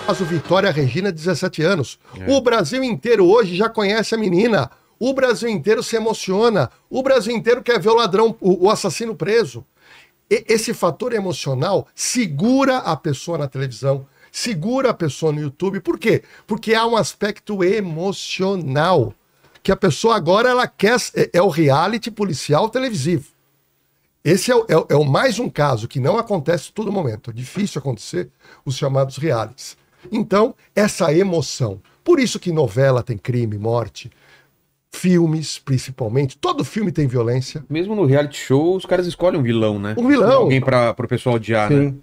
Caso Vitória Regina, 17 anos. O Brasil inteiro hoje já conhece a menina. O Brasil inteiro se emociona. O Brasil inteiro quer ver o ladrão, o assassino preso. Esse fator emocional segura a pessoa na televisão, segura a pessoa no YouTube. Por quê? Porque há um aspecto emocional. Que a pessoa agora ela quer. É o reality policial televisivo. Esse é mais um caso que não acontece todo momento. É difícil acontecer os chamados realities. Então, essa emoção. Por isso que novela tem crime, morte. Filmes, principalmente. Todo filme tem violência. Mesmo no reality show, os caras escolhem um vilão, né? Um vilão. Alguém para o pessoal odiar, Sim. né?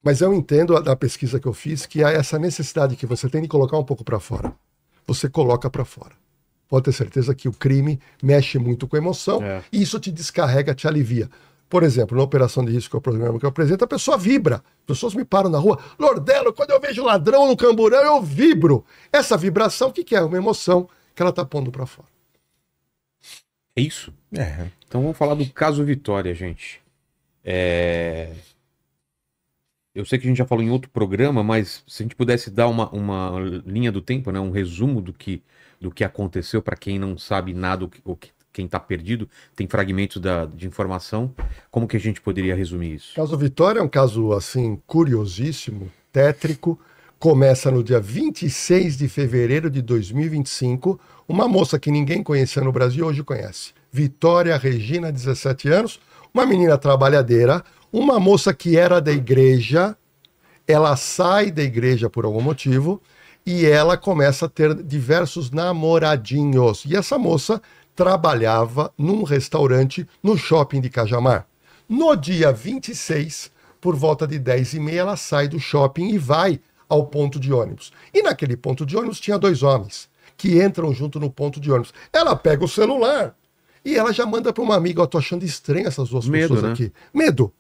Mas eu entendo da pesquisa que eu fiz que há essa necessidade que você tem de colocar um pouco para fora. Você coloca para fora. Pode ter certeza que o crime mexe muito com a emoção e isso te descarrega, te alivia. Por exemplo, na Operação de Risco, que é o programa que eu apresento, a pessoa vibra. Pessoas me param na rua. Lordelo, quando eu vejo ladrão no camburão, eu vibro. Essa vibração, o que é? Uma emoção que ela tá pondo para fora. É isso? Então vamos falar do caso Vitória, gente. Eu sei que a gente já falou em outro programa, mas se a gente pudesse dar uma linha do tempo, né? Um resumo do que aconteceu para quem não sabe nada, quem está perdido, tem fragmentos de informação, como que a gente poderia resumir isso? O caso Vitória é um caso, assim, curiosíssimo, tétrico. Começa no dia 26 de fevereiro de 2025. Uma moça que ninguém conhecia no Brasil, hoje conhece. Vitória Regina, 17 anos. Uma menina trabalhadeira. Uma moça que era da igreja. Ela sai da igreja por algum motivo. E ela começa a ter diversos namoradinhos. E essa moça trabalhava num restaurante no shopping de Cajamar. No dia 26, por volta de 10h30, ela sai do shopping e vai ao ponto de ônibus. E naquele ponto de ônibus tinha 2 homens que entram junto no ponto de ônibus. Ela pega o celular e ela já manda para uma amiga: eu tô achando estranho essas duas pessoas aqui. Medo.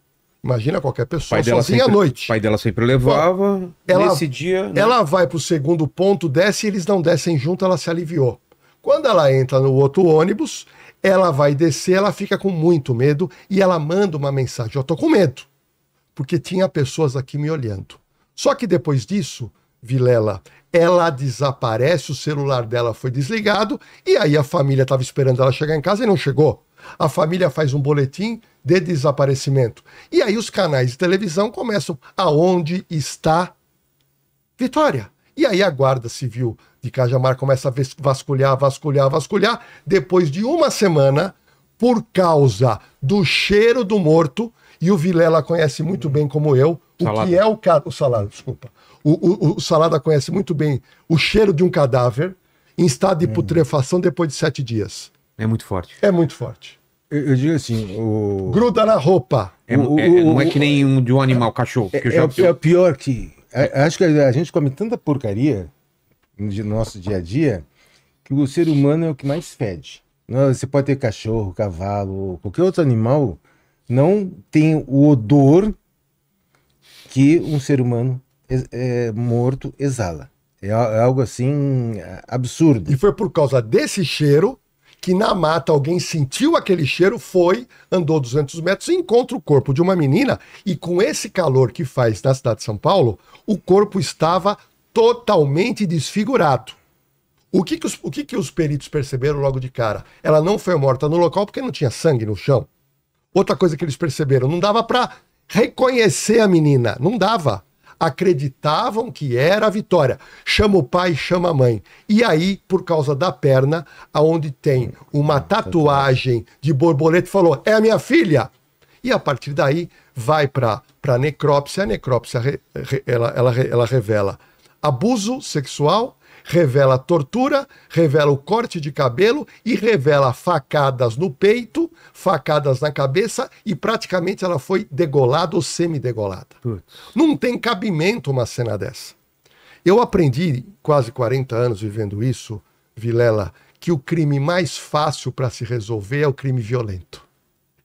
Imagina qualquer pessoa sozinha à noite. O pai dela sempre levava. Nesse dia, né? Ela vai pro segundo ponto, desce e eles não descem junto, ela se aliviou. Quando ela entra no outro ônibus, ela vai descer, ela fica com muito medo e ela manda uma mensagem: eu tô com medo, porque tinha pessoas aqui me olhando. Só que depois disso, Vilela, ela desaparece, o celular dela foi desligado e aí a família estava esperando ela chegar em casa e não chegou. A família faz um boletim de desaparecimento. E aí os canais de televisão começam: aonde está Vitória? E aí a Guarda Civil de Cajamar começa a vasculhar. Depois de uma semana, por causa do cheiro do morto, e o Vilela conhece muito bem como eu, Salada. o que é o Salada, desculpa. O Salada conhece muito bem o cheiro de um cadáver em estado de putrefação depois de 7 dias. É muito forte. É muito forte. Eu digo assim, Gruda na roupa. Não é que nem de um animal, cachorro. Que É pior que... Acho que a gente come tanta porcaria no nosso dia a dia que o ser humano é o que mais fede. Você pode ter cachorro, cavalo, qualquer outro animal, não tem o odor que um ser humano morto exala. É algo assim absurdo. E foi por causa desse cheiro que na mata alguém sentiu aquele cheiro, andou 200 metros e encontra o corpo de uma menina, e com esse calor que faz na cidade de São Paulo, o corpo estava totalmente desfigurado. O que os peritos perceberam logo de cara? Ela não foi morta no local porque não tinha sangue no chão. Outra coisa que eles perceberam: não dava para reconhecer a menina, não dava. Acreditavam que era a Vitória. Chama o pai, chama a mãe. E aí, por causa da perna, aonde tem uma tatuagem de borboleta, falou: é a minha filha. E a partir daí, vai para a necrópsia. A necrópsia ela revela abuso sexual, revela tortura, revela o corte de cabelo e revela facadas no peito, facadas na cabeça, e praticamente ela foi degolada ou semidegolada. Não tem cabimento uma cena dessa. Eu aprendi, quase 40 anos vivendo isso, Vilela, que o crime mais fácil para se resolver é o crime violento.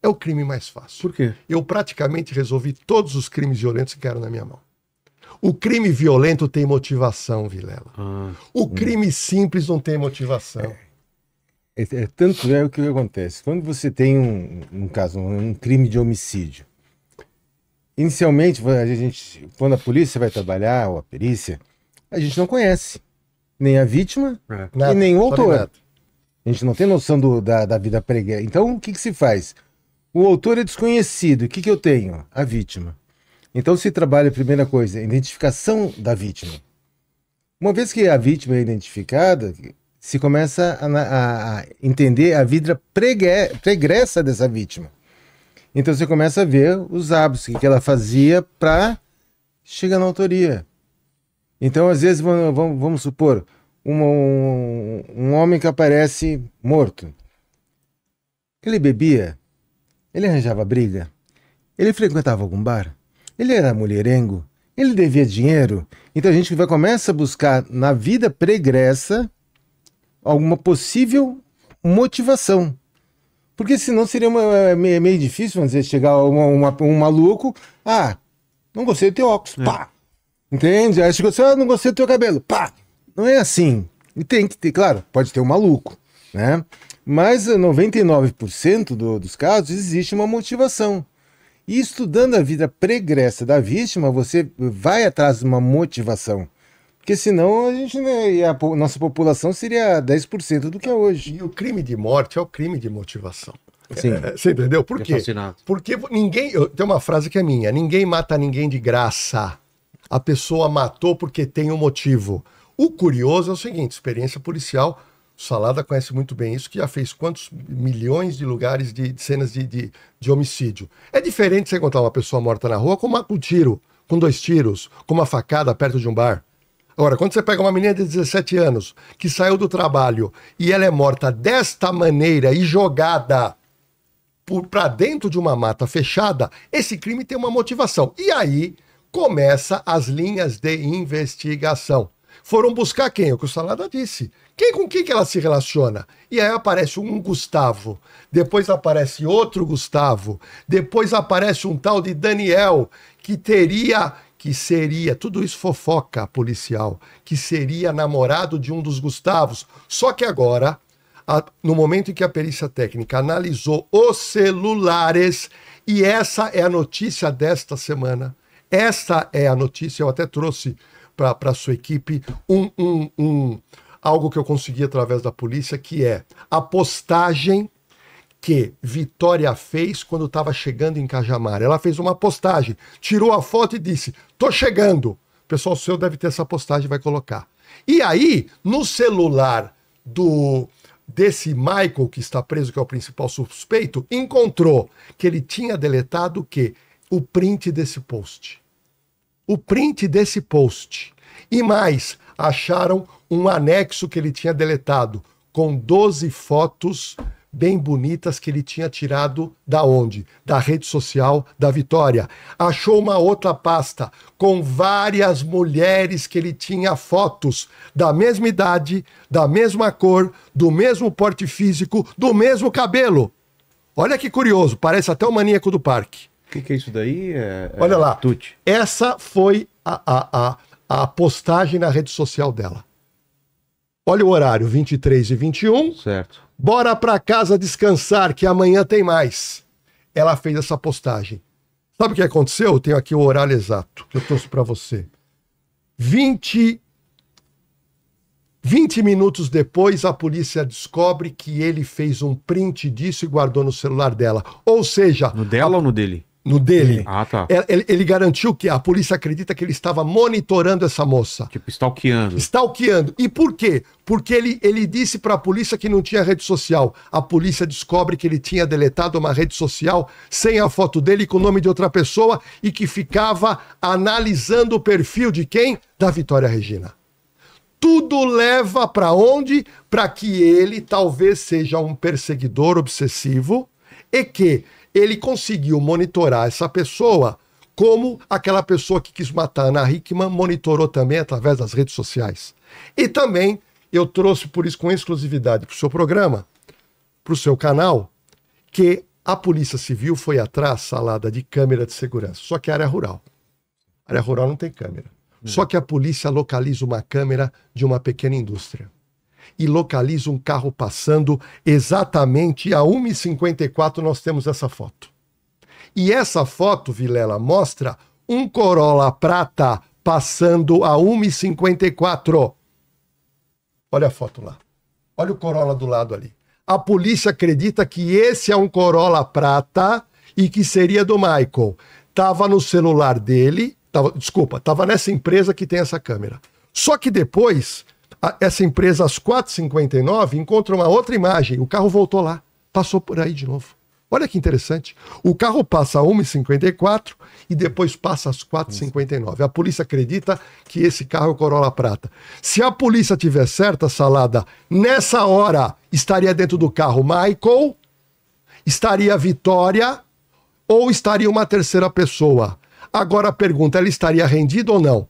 É o crime mais fácil. Por quê? Eu praticamente resolvi todos os crimes violentos que eram na minha mão. O crime violento tem motivação, Vilela. O crime simples não tem motivação. Tanto é o que acontece. Quando você tem um caso, um crime de homicídio, inicialmente, quando a polícia vai trabalhar, ou a perícia, a gente não conhece nem a vítima É. e nem o sabe autor. nada. A gente não tem noção da vida pregressa. Então, o que se faz? O autor é desconhecido. O que eu tenho? A vítima. Então, se trabalha, a primeira coisa, a identificação da vítima. Uma vez que a vítima é identificada, se começa a entender a vida pregressa dessa vítima. Então, você começa a ver os hábitos que ela fazia para chegar na autoria. Então, às vezes, vamos supor, um homem que aparece morto. Ele bebia, ele arranjava briga, ele frequentava algum bar, ele era mulherengo, ele devia dinheiro. Então a gente começa a buscar na vida pregressa alguma possível motivação. Porque senão seria meio difícil, vamos dizer, chegar um maluco, não gostei do teu óculos, pá! Entende? Aí chegou assim, não gostei do teu cabelo, pá! Não é assim. E tem que ter, claro, pode ter um maluco, né? Mas 99% dos casos existe uma motivação. E estudando a vida pregressa da vítima, você vai atrás de uma motivação. Porque senão a gente, né, a nossa população seria 10% do que é hoje. E o crime de morte é o crime de motivação. Sim. Você entendeu? Por quê? Assassinato. Porque tem uma frase que é minha: ninguém mata ninguém de graça. A pessoa matou porque tem um motivo. O curioso é o seguinte: experiência policial, o Salada conhece muito bem isso, que já fez quantos milhões de lugares de cenas de homicídio. É diferente você encontrar uma pessoa morta na rua com um tiro, com 2 tiros, com uma facada perto de um bar. Agora, quando você pega uma menina de 17 anos que saiu do trabalho e ela é morta desta maneira e jogada para dentro de uma mata fechada, esse crime tem uma motivação. E aí começa as linhas de investigação. Foram buscar quem? O que o Salada disse. Com quem que ela se relaciona? E aí aparece um Gustavo, depois aparece outro Gustavo, depois aparece um tal de Daniel, que seria, tudo isso fofoca policial, que seria namorado de um dos Gustavos. Só que agora, no momento em que a perícia técnica analisou os celulares, e essa é a notícia desta semana, essa é a notícia, eu até trouxe para a sua equipe algo que eu consegui através da polícia, que é a postagem que Vitória fez quando estava chegando em Cajamar. Ela fez uma postagem, tirou a foto e disse: tô chegando. O pessoal seu deve ter essa postagem, vai colocar. E aí, no celular desse Michael, que está preso, que é o principal suspeito, encontrou que ele tinha deletado o quê? O print desse post. O print desse post. E mais, acharam um anexo que ele tinha deletado com 12 fotos bem bonitas que ele tinha tirado da onde? Da rede social da Vitória. Achou uma outra pasta com várias mulheres que ele tinha fotos da mesma idade, da mesma cor, do mesmo porte físico, do mesmo cabelo. Olha que curioso, parece até o Maníaco do Parque. O que é isso daí? Olha lá, Tuti. essa foi a postagem na rede social dela. Olha o horário, 23h21. Certo. Bora pra casa descansar, que amanhã tem mais. Ela fez essa postagem. Sabe o que aconteceu? Eu tenho aqui o horário exato que eu trouxe pra você. 20 minutos depois, a polícia descobre que ele fez um print disso e guardou no celular dela. Ou seja... No dela ou no dele? No dele. Ah, tá. Ele garantiu que a polícia acredita que ele estava monitorando essa moça. Tipo, stalkeando. Stalkeando. E por quê? Porque ele disse para a polícia que não tinha rede social. A polícia descobre que ele tinha deletado uma rede social sem a foto dele, com o nome de outra pessoa, e que ficava analisando o perfil de quem? Da Vitória Regina. Tudo leva para onde? Para que ele talvez seja um perseguidor obsessivo e que ele conseguiu monitorar essa pessoa como aquela pessoa que quis matar a Ana Hickman monitorou também através das redes sociais. E também eu trouxe por isso com exclusividade para o seu programa, para o seu canal, que a Polícia Civil foi atrás, Salada, de câmera de segurança. Só que a área rural. A área rural não tem câmera. Só que a polícia localiza uma câmera de uma pequena indústria. E localiza um carro passando exatamente a 1h54 nós temos essa foto. E essa foto, Vilela, mostra um Corolla prata passando a 1h54. Olha a foto lá. Olha o Corolla do lado ali. A polícia acredita que esse é um Corolla prata e que seria do Michael. Tava no celular dele, tava nessa empresa que tem essa câmera. Só que depois, essa empresa às 4h59 encontra uma outra imagem. O carro voltou lá, passou por aí de novo. Olha que interessante. O carro passa a 1h54 e depois passa às 4h59. A polícia acredita que esse carro é o Corolla prata. Se a polícia tiver certa, Salada, nessa hora estaria dentro do carro Michael, estaria Vitória ou estaria uma terceira pessoa. Agora a pergunta, ela estaria rendida ou não?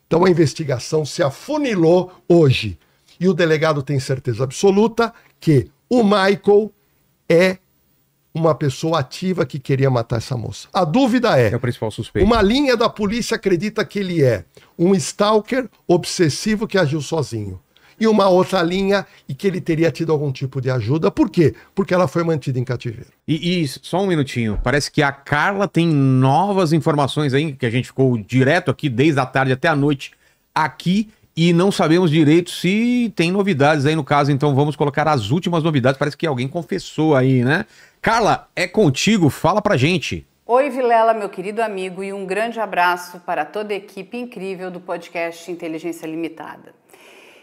Então a investigação se afunilou hoje. E o delegado tem certeza absoluta que o Michael é uma pessoa ativa que queria matar essa moça. A dúvida é o principal suspeito. Uma linha da polícia acredita que ele é um stalker obsessivo que agiu sozinho. E uma outra linha e que ele teria tido algum tipo de ajuda. Por quê? Porque ela foi mantida em cativeiro. E só um minutinho, parece que a Carla tem novas informações aí, que a gente ficou direto aqui desde a tarde até a noite aqui e não sabemos direito se tem novidades aí no caso, então vamos colocar as últimas novidades. Parece que alguém confessou aí, né? Carla, é contigo, fala pra gente. Oi, Vilela, meu querido amigo, e um grande abraço para toda a equipe incrível do podcast Inteligência Limitada.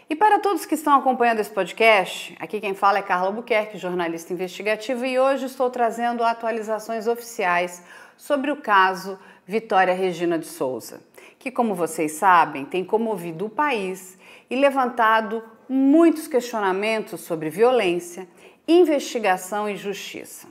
E para todos que estão acompanhando esse podcast, aqui quem fala é Carla Albuquerque, jornalista investigativa, e hoje estou trazendo atualizações oficiais sobre o caso Vitória Regina de Souza, que, como vocês sabem, tem comovido o país e levantado muitos questionamentos sobre violência, investigação e justiça.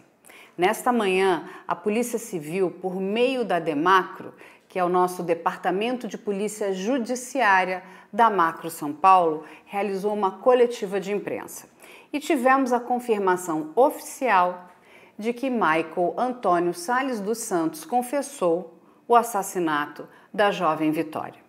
Nesta manhã, a Polícia Civil, por meio da DEMACRO, que é o nosso Departamento de Polícia Judiciária da Macro São Paulo, realizou uma coletiva de imprensa. E tivemos a confirmação oficial de que Michael Antônio Salles dos Santos confessou o assassinato da jovem Vitória.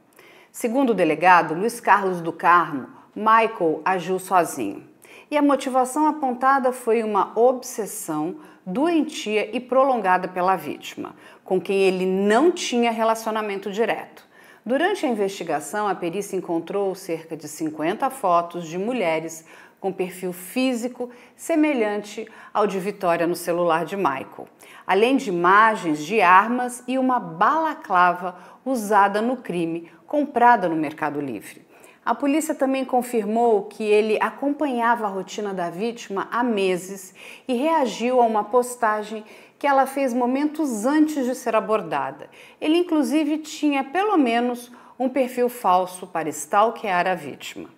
Segundo o delegado Luiz Carlos do Carmo, Michael agiu sozinho. E a motivação apontada foi uma obsessão doentia e prolongada pela vítima, com quem ele não tinha relacionamento direto. Durante a investigação, a perícia encontrou cerca de 50 fotos de mulheres com perfil físico semelhante ao de Vitória no celular de Michael, além de imagens de armas e uma balaclava usada no crime, comprada no Mercado Livre. A polícia também confirmou que ele acompanhava a rotina da vítima há meses e reagiu a uma postagem que ela fez momentos antes de ser abordada. Ele, inclusive, tinha pelo menos um perfil falso para stalkear a vítima.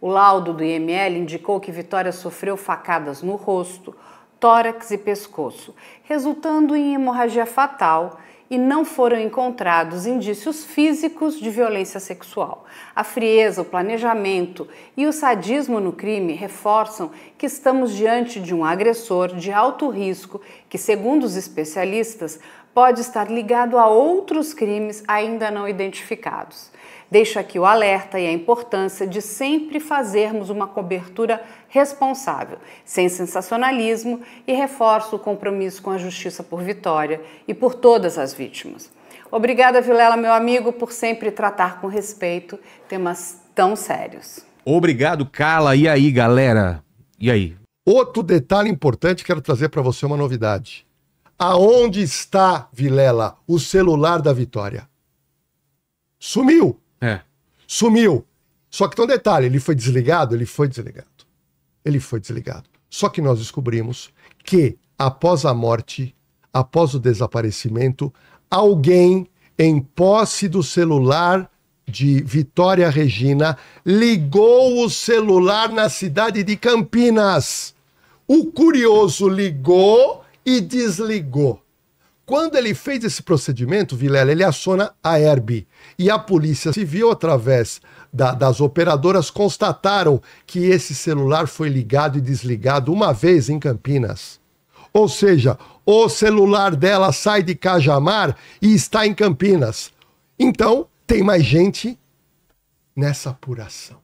O laudo do IML indicou que Vitória sofreu facadas no rosto, tórax e pescoço, resultando em hemorragia fatal, e não foram encontrados indícios físicos de violência sexual. A frieza, o planejamento e o sadismo no crime reforçam que estamos diante de um agressor de alto risco que, segundo os especialistas, pode estar ligado a outros crimes ainda não identificados. Deixo aqui o alerta e a importância de sempre fazermos uma cobertura responsável, sem sensacionalismo, e reforço o compromisso com a justiça por Vitória e por todas as vítimas. Obrigada, Vilela, meu amigo, por sempre tratar com respeito temas tão sérios. Obrigado, Carla. E aí, galera? E aí? Outro detalhe importante, quero trazer para você uma novidade. Aonde está, Vilela, o celular da Vitória? Sumiu. Sumiu. Só que tem um detalhe, ele foi desligado. Só que nós descobrimos que após a morte, após o desaparecimento, alguém em posse do celular de Vitória Regina ligou o celular na cidade de Campinas. O curioso ligou e desligou. Quando ele fez esse procedimento, Vilela, ele aciona a Herb. E a Polícia Civil, através das operadoras, constataram que esse celular foi ligado e desligado uma vez em Campinas. Ou seja, o celular dela sai de Cajamar e está em Campinas. Então, tem mais gente nessa apuração.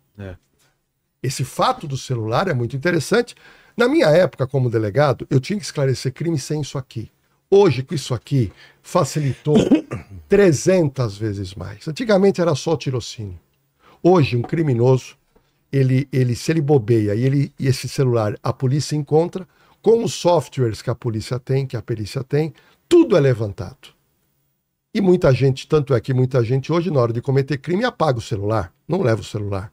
Esse fato do celular é muito interessante. Na minha época, como delegado, eu tinha que esclarecer crime sem isso aqui. Hoje, com isso aqui, facilitou 300 vezes mais. Antigamente era só tirocínio. Hoje, um criminoso, se ele bobeia e esse celular a polícia encontra, com os softwares que a polícia tem, que a perícia tem, tudo é levantado. E muita gente, tanto é que muita gente hoje, na hora de cometer crime, apaga o celular, não leva o celular.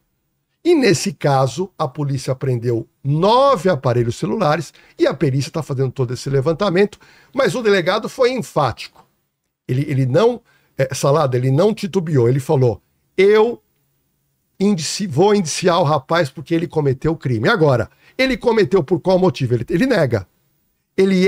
E nesse caso, a polícia apreendeu 9 aparelhos celulares e a perícia está fazendo todo esse levantamento, mas o delegado foi enfático. Ele não, Salada, ele não titubeou, ele falou, eu vou indiciar o rapaz porque ele cometeu o crime. Agora, ele cometeu por qual motivo? Ele nega. Ele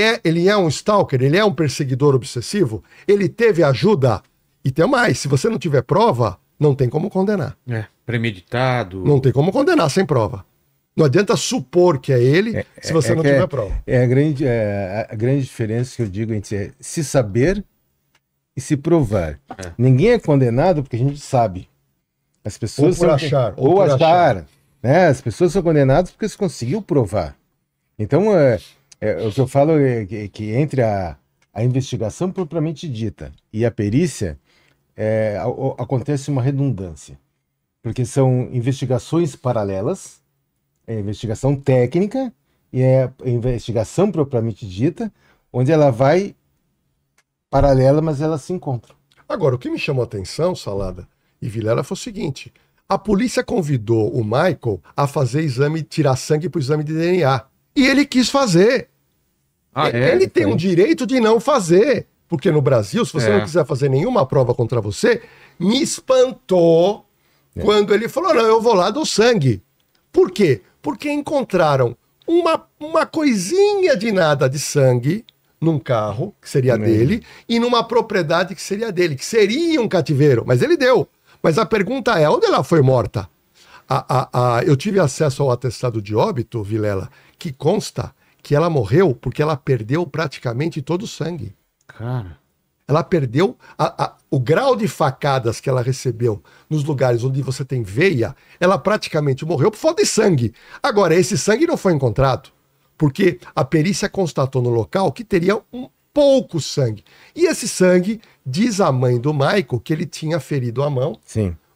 é um stalker, ele é um perseguidor obsessivo, ele teve ajuda. E tem mais, se você não tiver prova, não tem como condenar. Premeditado. Não tem como condenar sem prova. Não adianta supor que é ele se você não tiver prova. É a grande diferença que eu digo entre se saber e se provar. Ninguém é condenado porque a gente sabe. As pessoas ou por achar. Ou achar. Né? As pessoas são condenadas porque se conseguiu provar. Então, o que eu falo é que entre a investigação propriamente dita e a perícia, acontece uma redundância. Porque são investigações paralelas, a investigação técnica e a investigação propriamente dita, onde ela vai paralela, mas elas se encontram. Agora, o que me chamou a atenção, Salada e Vilela, foi o seguinte: a polícia convidou o Michael a fazer exame, tirar sangue para o exame de DNA. E ele quis fazer. Ele tem um direito de não fazer. Porque no Brasil, se você não quiser fazer nenhuma prova contra você, me espantou quando ele falou, não, eu vou lá do sangue. Por quê? Porque encontraram uma coisinha de nada de sangue num carro, que seria dele, e numa propriedade que seria dele, que seria um cativeiro. Mas ele deu. Mas a pergunta é, onde ela foi morta? Eu tive acesso ao atestado de óbito, Vilela, que consta que ela morreu porque ela perdeu praticamente todo o sangue. Cara. Ela perdeu o grau de facadas que ela recebeu nos lugares onde você tem veia, ela praticamente morreu por falta de sangue. Agora, esse sangue não foi encontrado, porque a perícia constatou no local que teria um pouco sangue. E esse sangue, diz a mãe do Michael, que ele tinha ferido a mão,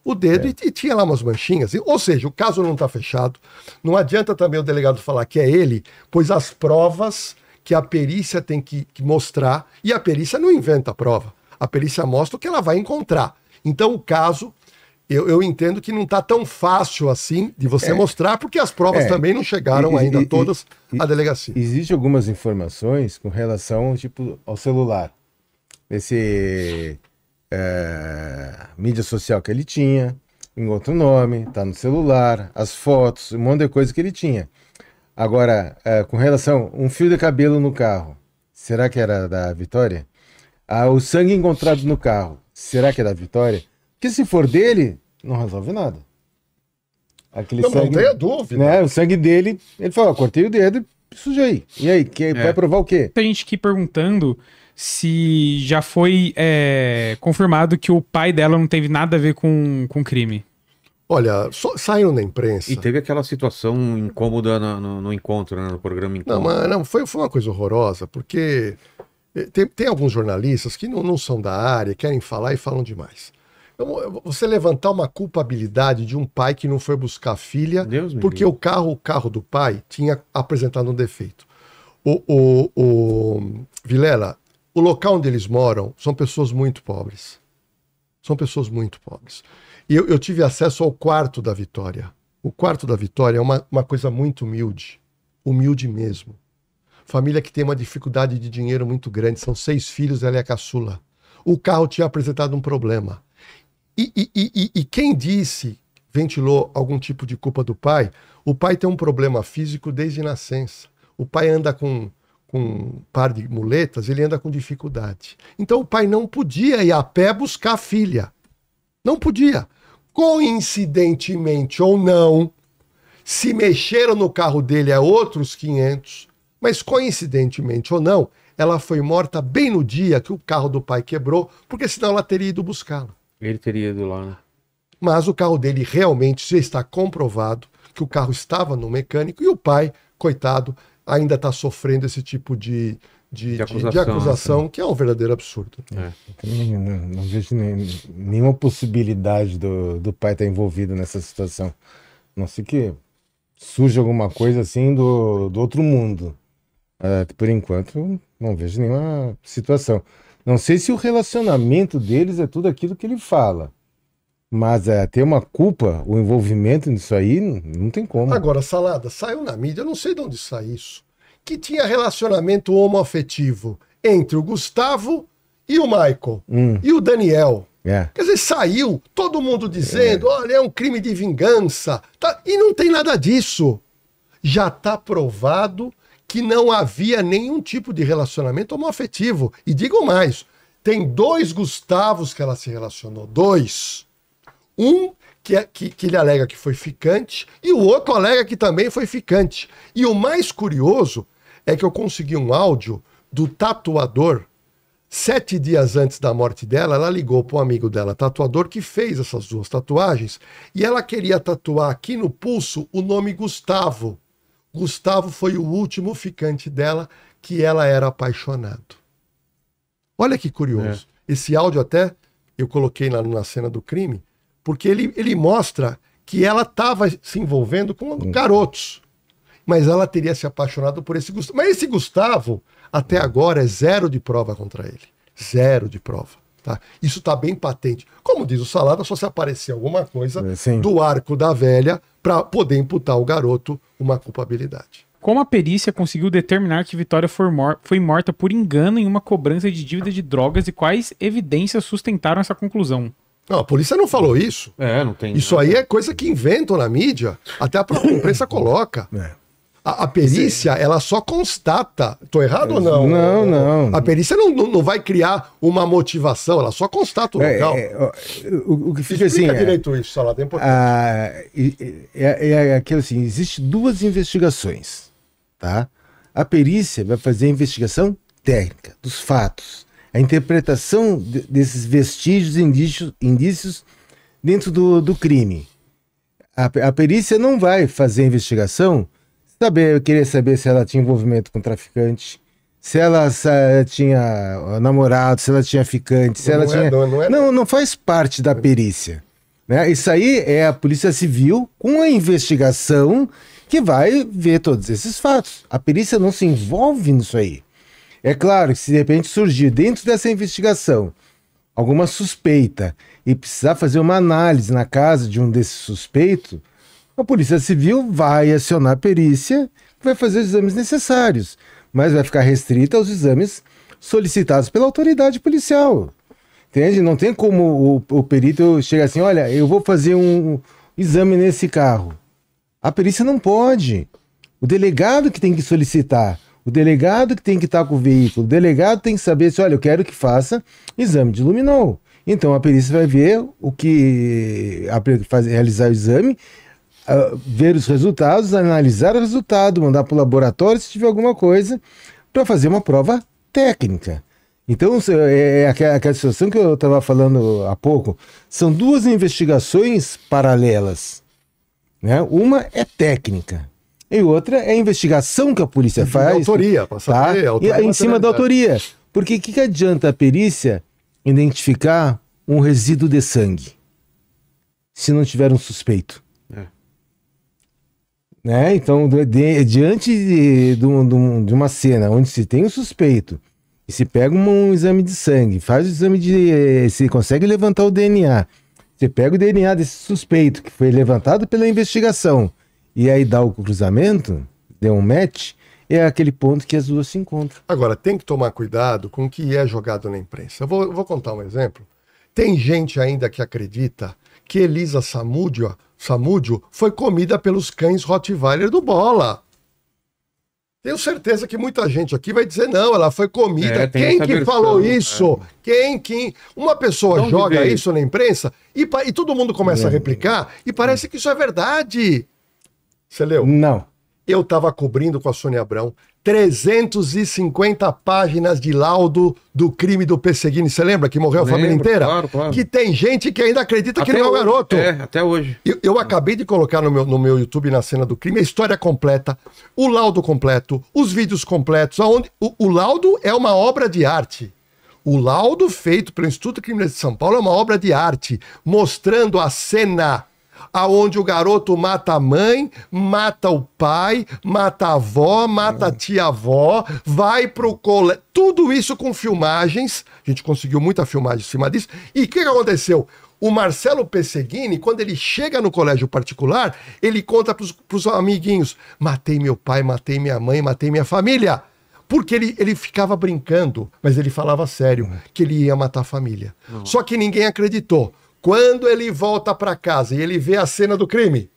o dedo, e tinha lá umas manchinhas. Ou seja, o caso não está fechado. Não adianta também o delegado falar que é ele, pois as provas que a perícia tem que mostrar, e a perícia não inventa a prova. A perícia mostra o que ela vai encontrar. Então o caso, eu entendo que não está tão fácil assim de você mostrar, porque as provas também não chegaram ainda todas à delegacia. Existem algumas informações com relação tipo, ao celular. Esse mídia social que ele tinha, em outro nome, está no celular, as fotos, um monte de coisa que ele tinha. Agora, com relação a um fio de cabelo no carro, será que era da Vitória? O sangue encontrado no carro, será que é da Vitória? Porque se for dele, não resolve nada. Aquele sangue, não tenha dúvida. Né, o sangue dele, ele falou, cortei o dedo e sujei. E aí, vai provar o quê? Tem gente aqui perguntando se já foi confirmado que o pai dela não teve nada a ver com crime. Olha, saíram na imprensa. E teve aquela situação incômoda no encontro, né, no programa Encontro. Não, foi uma coisa horrorosa, porque tem alguns jornalistas que não são da área, querem falar e falam demais. Então, você levantar uma culpabilidade de um pai que não foi buscar a filha, porque o carro do pai tinha apresentado um defeito. Vilela, o local onde eles moram são pessoas muito pobres. São pessoas muito pobres. E eu tive acesso ao quarto da Vitória. O quarto da Vitória é uma coisa muito humilde. Humilde mesmo. Família que tem uma dificuldade de dinheiro muito grande. São 6 filhos, ela é a caçula. O carro tinha apresentado um problema. E quem ventilou algum tipo de culpa do pai, o pai tem um problema físico desde nascença. O pai anda com um par de muletas, ele anda com dificuldade. Então o pai não podia ir a pé buscar a filha. Não podia. Coincidentemente ou não, se mexeram no carro dele é outros 500, mas coincidentemente ou não, ela foi morta bem no dia que o carro do pai quebrou, porque senão ela teria ido buscá-lo. Ele teria ido lá, né? Mas o carro dele realmente já está comprovado que o carro estava no mecânico e o pai, coitado, ainda está sofrendo esse tipo de de acusação, que é um verdadeiro absurdo. Eu não vejo nenhuma possibilidade do pai estar envolvido nessa situação. Não sei que surge alguma coisa assim do outro mundo. Por enquanto, não vejo nenhuma situação. Não sei se o relacionamento deles é tudo aquilo que ele fala. Mas ter uma culpa, o envolvimento nisso aí, não tem como. Agora, Salada, saiu na mídia, eu não sei de onde sai isso, que tinha relacionamento homoafetivo entre o Gustavo e o Michael. E o Daniel. Quer dizer, saiu todo mundo dizendo, olha, é um crime de vingança. Tá? E não tem nada disso. Já está provado que não havia nenhum tipo de relacionamento homoafetivo. E digo mais, tem 2 Gustavos que ela se relacionou. 2. Um que ele alega que foi ficante e o outro alega que também foi ficante. E o mais curioso é que eu consegui um áudio do tatuador. 7 dias antes da morte dela, ela ligou para um amigo dela, tatuador, que fez essas 2 tatuagens, e ela queria tatuar aqui no pulso o nome Gustavo. Gustavo foi o último ficante dela que ela era apaixonado. Olha que curioso. Esse áudio até eu coloquei na cena do crime, porque ele mostra que ela estava se envolvendo com garotos. Mas ela teria se apaixonado por esse Gustavo. Mas esse Gustavo, até agora, é 0 de prova contra ele. 0 de prova. Tá? Isso está bem patente. Como diz o Salada, só se aparecer alguma coisa do arco da velha para poder imputar ao garoto uma culpabilidade. Como a perícia conseguiu determinar que Vitória foi morta por engano em uma cobrança de dívida de drogas e quais evidências sustentaram essa conclusão? Não, a polícia não falou isso. Não tem. Isso aí é coisa que inventam na mídia, até a própria imprensa coloca. A perícia, ela só constata. Tô errado ou não? Não. A perícia não vai criar uma motivação, ela só constata o local. O que fica assim. Direito isso, Salada, é importante. Aquilo assim, existem 2 investigações, tá? A perícia vai fazer a investigação técnica dos fatos, a interpretação desses vestígios e indícios dentro do crime. A perícia não vai fazer a investigação querer saber se ela tinha envolvimento com traficante, se ela tinha namorado, se ela tinha ficante, se ela tinha... Não faz parte da perícia. Né? Isso aí é a Polícia Civil com a investigação que vai ver todos esses fatos. A perícia não se envolve nisso aí. É claro que se de repente surgir dentro dessa investigação alguma suspeita e precisar fazer uma análise na casa de um desses suspeitos, a Polícia Civil vai acionar a perícia, vai fazer os exames necessários, mas vai ficar restrita aos exames solicitados pela autoridade policial. Entende? Não tem como o perito chegar assim, olha, eu vou fazer um exame nesse carro. A perícia não pode. O delegado que tem que solicitar, o delegado que tem que estar com o veículo, o delegado tem que saber se, olha, eu quero que faça exame de luminol. Então a perícia vai ver realizar o exame, ver os resultados, analisar o resultado, mandar para o laboratório se tiver alguma coisa, para fazer uma prova técnica. Então, é aquela situação que eu estava falando há pouco, são 2 investigações paralelas. Né? Uma é técnica, e outra é a investigação que a polícia faz. Autoria, para saber, tá? E em cima da autoria. Porque o que adianta a perícia identificar um resíduo de sangue se não tiver um suspeito? Né? Então, diante de uma cena onde se tem um suspeito e se pega um exame de sangue, faz o exame se consegue levantar o DNA, você pega o DNA desse suspeito que foi levantado pela investigação e aí dá o cruzamento, deu um match, é aquele ponto que as 2 se encontram. Agora, tem que tomar cuidado com o que é jogado na imprensa. Eu vou contar um exemplo. Tem gente ainda que acredita que Elisa Samúdio foi comida pelos cães Rottweiler do Bola. Tenho certeza que muita gente aqui vai dizer, não, ela foi comida. Quem que falou isso? Quem? Uma pessoa joga isso na imprensa e todo mundo começa a replicar e parece que isso é verdade. Você leu? Não. Eu estava cobrindo com a Sônia Abrão 350 páginas de laudo do crime do Pesseguini. Você lembra que morreu a família inteira? Claro, claro. Que tem gente que ainda acredita que Até não é o hoje, garoto. até hoje. Eu acabei de colocar no meu YouTube, na cena do crime, a história completa, o laudo completo, os vídeos completos, aonde o laudo é uma obra de arte. O laudo feito pelo Instituto Criminalista de São Paulo é uma obra de arte, mostrando a cena aonde o garoto mata a mãe, mata o pai, mata a avó, mata a tia-avó, vai pro colégio. Tudo isso com filmagens. A gente conseguiu muita filmagem em cima disso. E o que aconteceu? O Marcelo Pesseguini, quando ele chega no colégio particular, ele conta pros amiguinhos: matei meu pai, matei minha mãe, matei minha família. Porque ele ficava brincando, mas ele falava sério, que ele ia matar a família. Só que ninguém acreditou. Quando ele volta para casa e ele vê a cena do crime,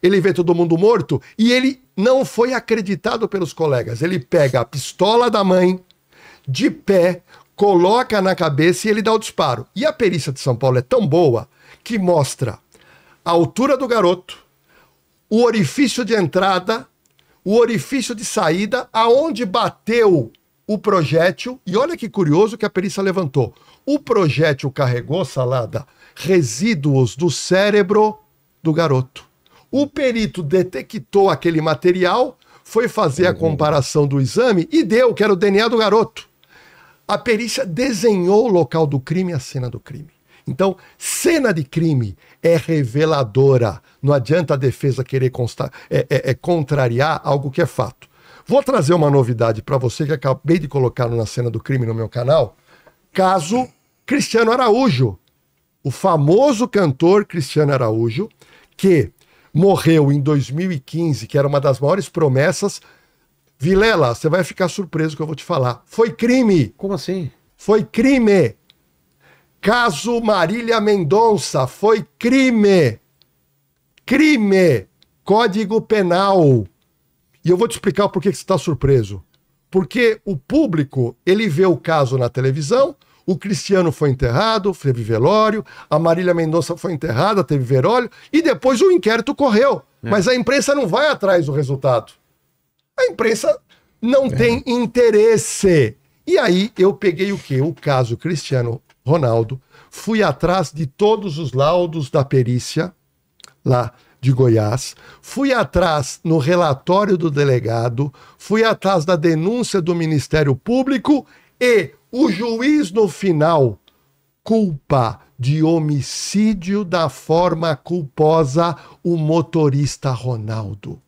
ele vê todo mundo morto e ele não foi acreditado pelos colegas. Ele pega a pistola da mãe, de pé, coloca na cabeça e ele dá o disparo. E a perícia de São Paulo é tão boa que mostra a altura do garoto, o orifício de entrada, o orifício de saída, aonde bateu o projétil. E olha que curioso que a perícia levantou. O projétil carregou, Salada, resíduos do cérebro do garoto. O perito detectou aquele material, foi fazer a comparação do exame e deu, que era o DNA do garoto. A perícia desenhou o local do crime e a cena do crime. Então, cena de crime é reveladora. Não adianta a defesa querer contrariar algo que é fato. Vou trazer uma novidade para você que acabei de colocar na cena do crime no meu canal. Caso Cristiano Araújo. O famoso cantor Cristiano Araújo, que morreu em 2015, que era uma das maiores promessas. Vilela, você vai ficar surpreso com o que eu vou te falar. Foi crime. Como assim? Foi crime. Caso Marília Mendonça, foi crime. Crime. Código Penal. E eu vou te explicar por que você está surpreso. Porque o público, ele vê o caso na televisão, o Cristiano foi enterrado, teve velório, a Marília Mendonça foi enterrada, teve velório, e depois o inquérito correu. Mas a imprensa não vai atrás do resultado. A imprensa não tem interesse. E aí eu peguei o quê? O caso Cristiano Ronaldo, fui atrás de todos os laudos da perícia lá de Goiás, fui atrás no relatório do delegado, fui atrás da denúncia do Ministério Público e o juiz no final culpa de homicídio da forma culposa o motorista Ronaldo.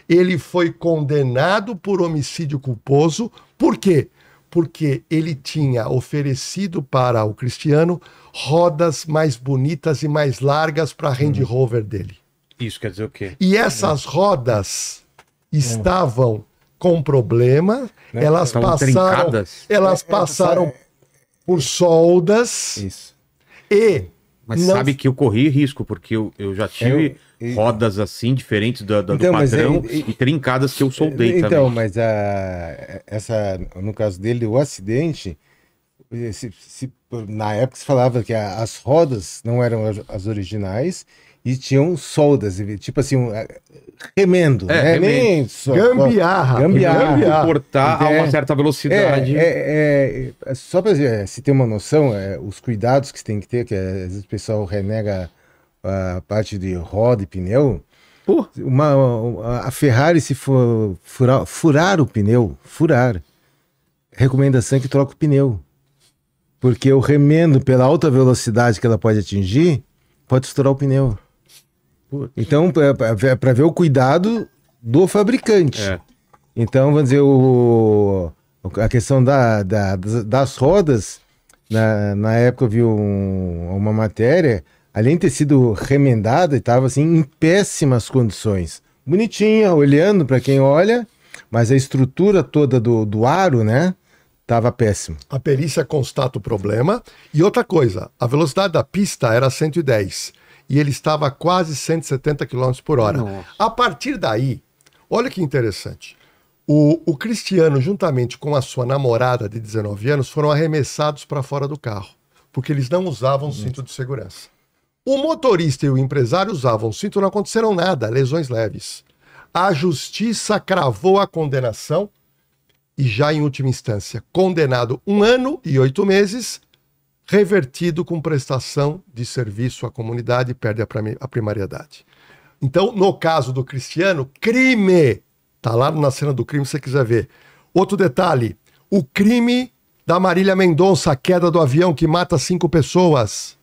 Ele foi condenado por homicídio culposo. Por quê? Porque ele tinha oferecido para o Cristiano rodas mais bonitas e mais largas para a Range Rover dele. Isso quer dizer o quê? E essas rodas estavam com problema, elas passaram por soldas. Isso. E mas sabe que eu corri risco, porque eu já tive rodas assim, diferentes do padrão, e trincadas que eu soldei também. Então, mas no caso dele, o acidente, na época se falava que as rodas não eram as originais e tinham soldas, tipo assim, remendo, né? Remendo. Nem só, Gambiarra. Cortar a uma certa velocidade. Só para se ter uma noção, os cuidados que você tem que ter, que às vezes o pessoal renega a parte de roda e pneu. A Ferrari, se for furar o pneu, recomendação é que troque o pneu. Porque o remendo, pela alta velocidade que ela pode atingir, pode estourar o pneu. Então, para ver o cuidado do fabricante. Então, vamos dizer, a questão das rodas, na época eu vi uma matéria, além de ter sido remendada, estava assim, em péssimas condições. Bonitinha, olhando para quem olha, mas a estrutura toda do aro, né, estava péssima. A perícia constata o problema. E outra coisa, a velocidade da pista era 110 e ele estava a quase 170 km por hora. Nossa. A partir daí, olha que interessante, o Cristiano, juntamente com a sua namorada de 19 anos, foram arremessados para fora do carro, porque eles não usavam cinto de segurança. O motorista e o empresário usavam cinto, não aconteceram nada, lesões leves. A justiça cravou a condenação e já em última instância condenado 1 ano e 8 meses, revertido com prestação de serviço à comunidade e perde a primariedade. Então, no caso do Cristiano, crime. Tá lá na cena do crime, se você quiser ver. Outro detalhe, o crime da Marília Mendonça, a queda do avião que mata 5 pessoas.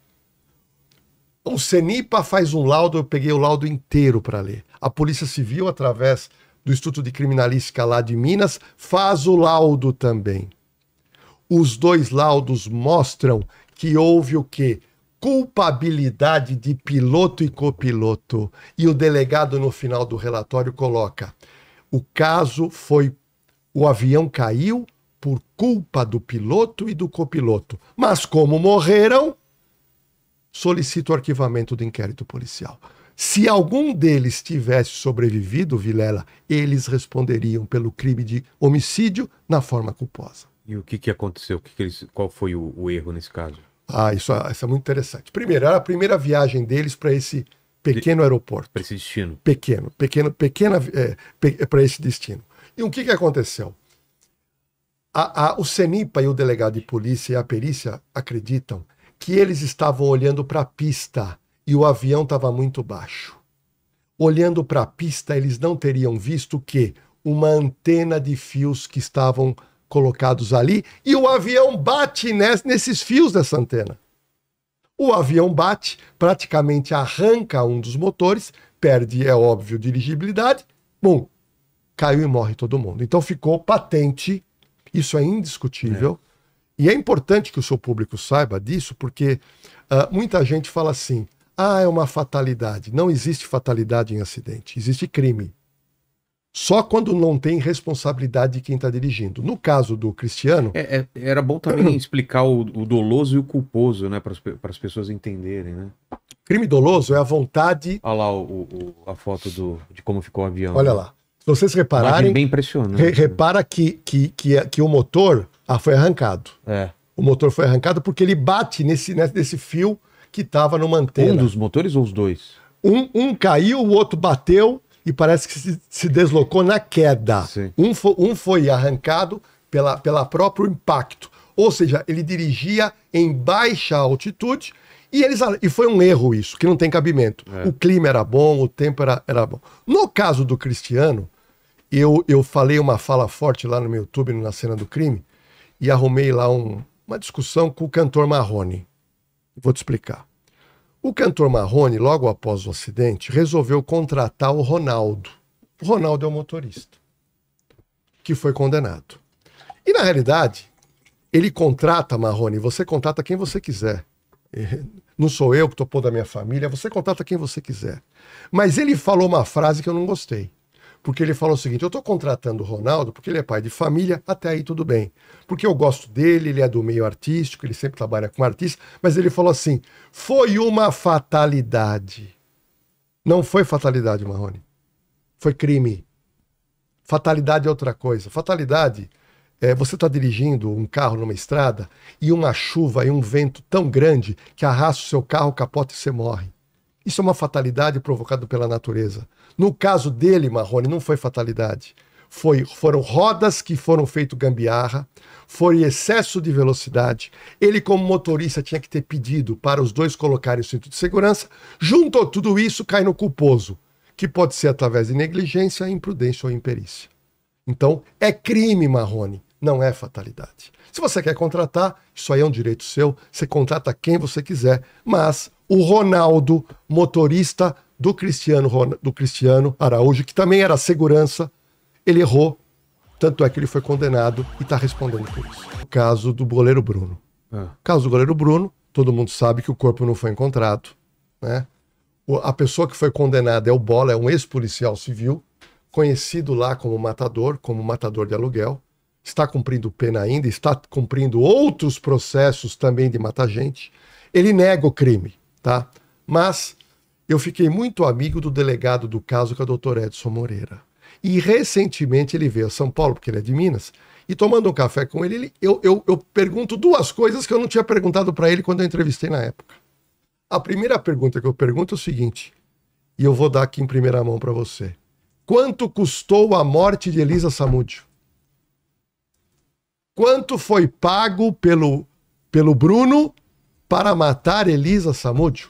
O CENIPA faz um laudo, eu peguei o laudo inteiro para ler. A Polícia Civil, através do Instituto de Criminalística lá de Minas, faz o laudo também. Os 2 laudos mostram que houve o quê? Culpabilidade de piloto e copiloto. E o delegado, no final do relatório, coloca: o caso foi, o avião caiu por culpa do piloto e do copiloto. Mas como morreram, solicito o arquivamento do inquérito policial. Se algum deles tivesse sobrevivido, Vilela, eles responderiam pelo crime de homicídio na forma culposa. E o que aconteceu? Qual foi o erro nesse caso? Isso é muito interessante. Primeiro, era a primeira viagem deles para esse pequeno aeroporto. Para esse destino. Pequena para esse destino. E o que aconteceu? O CENIPA e o delegado de polícia e a perícia acreditam que eles estavam olhando para a pista e o avião estava muito baixo. Olhando para a pista, eles não teriam visto o quê? Uma antena de fios que estavam colocados ali, e o avião bate nesses fios dessa antena. O avião bate, praticamente arranca um dos motores, perde, é óbvio, dirigibilidade, bum, caiu e morre todo mundo. Então ficou patente, isso é indiscutível, e é importante que o seu público saiba disso, porque muita gente fala assim, é uma fatalidade. Não existe fatalidade em acidente, existe crime. Só quando não tem responsabilidade de quem está dirigindo. No caso do Cristiano... Era bom também explicar o doloso e o culposo, né? Para as pessoas entenderem, né? Crime doloso é a vontade... Olha lá a foto de como ficou o avião. Olha lá. Se vocês repararem... Bem impressionante. Repara que o motor foi arrancado. O motor foi arrancado porque ele bate nesse fio que estava numa antena. Um dos motores ou os 2? Um caiu, o outro bateu... e parece que se deslocou na queda. Um foi arrancado pela próprio impacto. Ou seja, ele dirigia em baixa altitude e foi um erro isso, que não tem cabimento. O clima era bom, o tempo era bom. No caso do Cristiano, eu falei uma fala forte lá no meu YouTube, na Cena do Crime, e arrumei lá uma discussão com o cantor Marrone. Vou te explicar. O cantor Marrone, logo após o acidente, resolveu contratar o Ronaldo. O Ronaldo é o motorista, que foi condenado. E, na realidade, ele contrata, Marrone, você contrata quem você quiser. Não sou eu que estou pondo a minha família, você contrata quem você quiser. Mas ele falou uma frase que eu não gostei. Porque ele falou o seguinte, eu estou contratando o Ronaldo porque ele é pai de família, até aí tudo bem. Porque eu gosto dele, ele é do meio artístico, ele sempre trabalha com artista, mas ele falou assim, foi uma fatalidade. Não foi fatalidade, Marrone. Foi crime. Fatalidade é outra coisa. Fatalidade é você está dirigindo um carro numa estrada e uma chuva e um vento tão grande que arrasta o seu carro, capota e você morre. Isso é uma fatalidade provocada pela natureza. No caso dele, Marrone, não foi fatalidade. Foram rodas que foram feito gambiarra, foi excesso de velocidade. Ele, como motorista, tinha que ter pedido para os 2 colocarem o cinto de segurança. Juntou tudo isso, cai no culposo, que pode ser através de negligência, imprudência ou imperícia. Então, é crime, Marrone, não é fatalidade. Se você quer contratar, isso aí é um direito seu, você contrata quem você quiser, mas o Ronaldo, motorista do Cristiano Araújo, que também era segurança, ele errou, tanto é que ele foi condenado e está respondendo por isso. O caso do goleiro Bruno. O caso do goleiro Bruno, todo mundo sabe que o corpo não foi encontrado, né? A pessoa que foi condenada é o Bola, é um ex-policial civil, conhecido lá como matador de aluguel, está cumprindo pena ainda, está cumprindo outros processos também de matar gente. Ele nega o crime, tá? Mas eu fiquei muito amigo do delegado do caso, que é o doutor Edson Moreira. E recentemente ele veio a São Paulo, porque ele é de Minas, e tomando um café com ele, eu pergunto 2 coisas que eu não tinha perguntado para ele quando eu entrevistei na época. A primeira pergunta que eu pergunto é o seguinte, e eu vou dar aqui em primeira mão para você. Quanto custou a morte de Elisa Samúdio? Quanto foi pago pelo Bruno para matar Elisa Samúdio?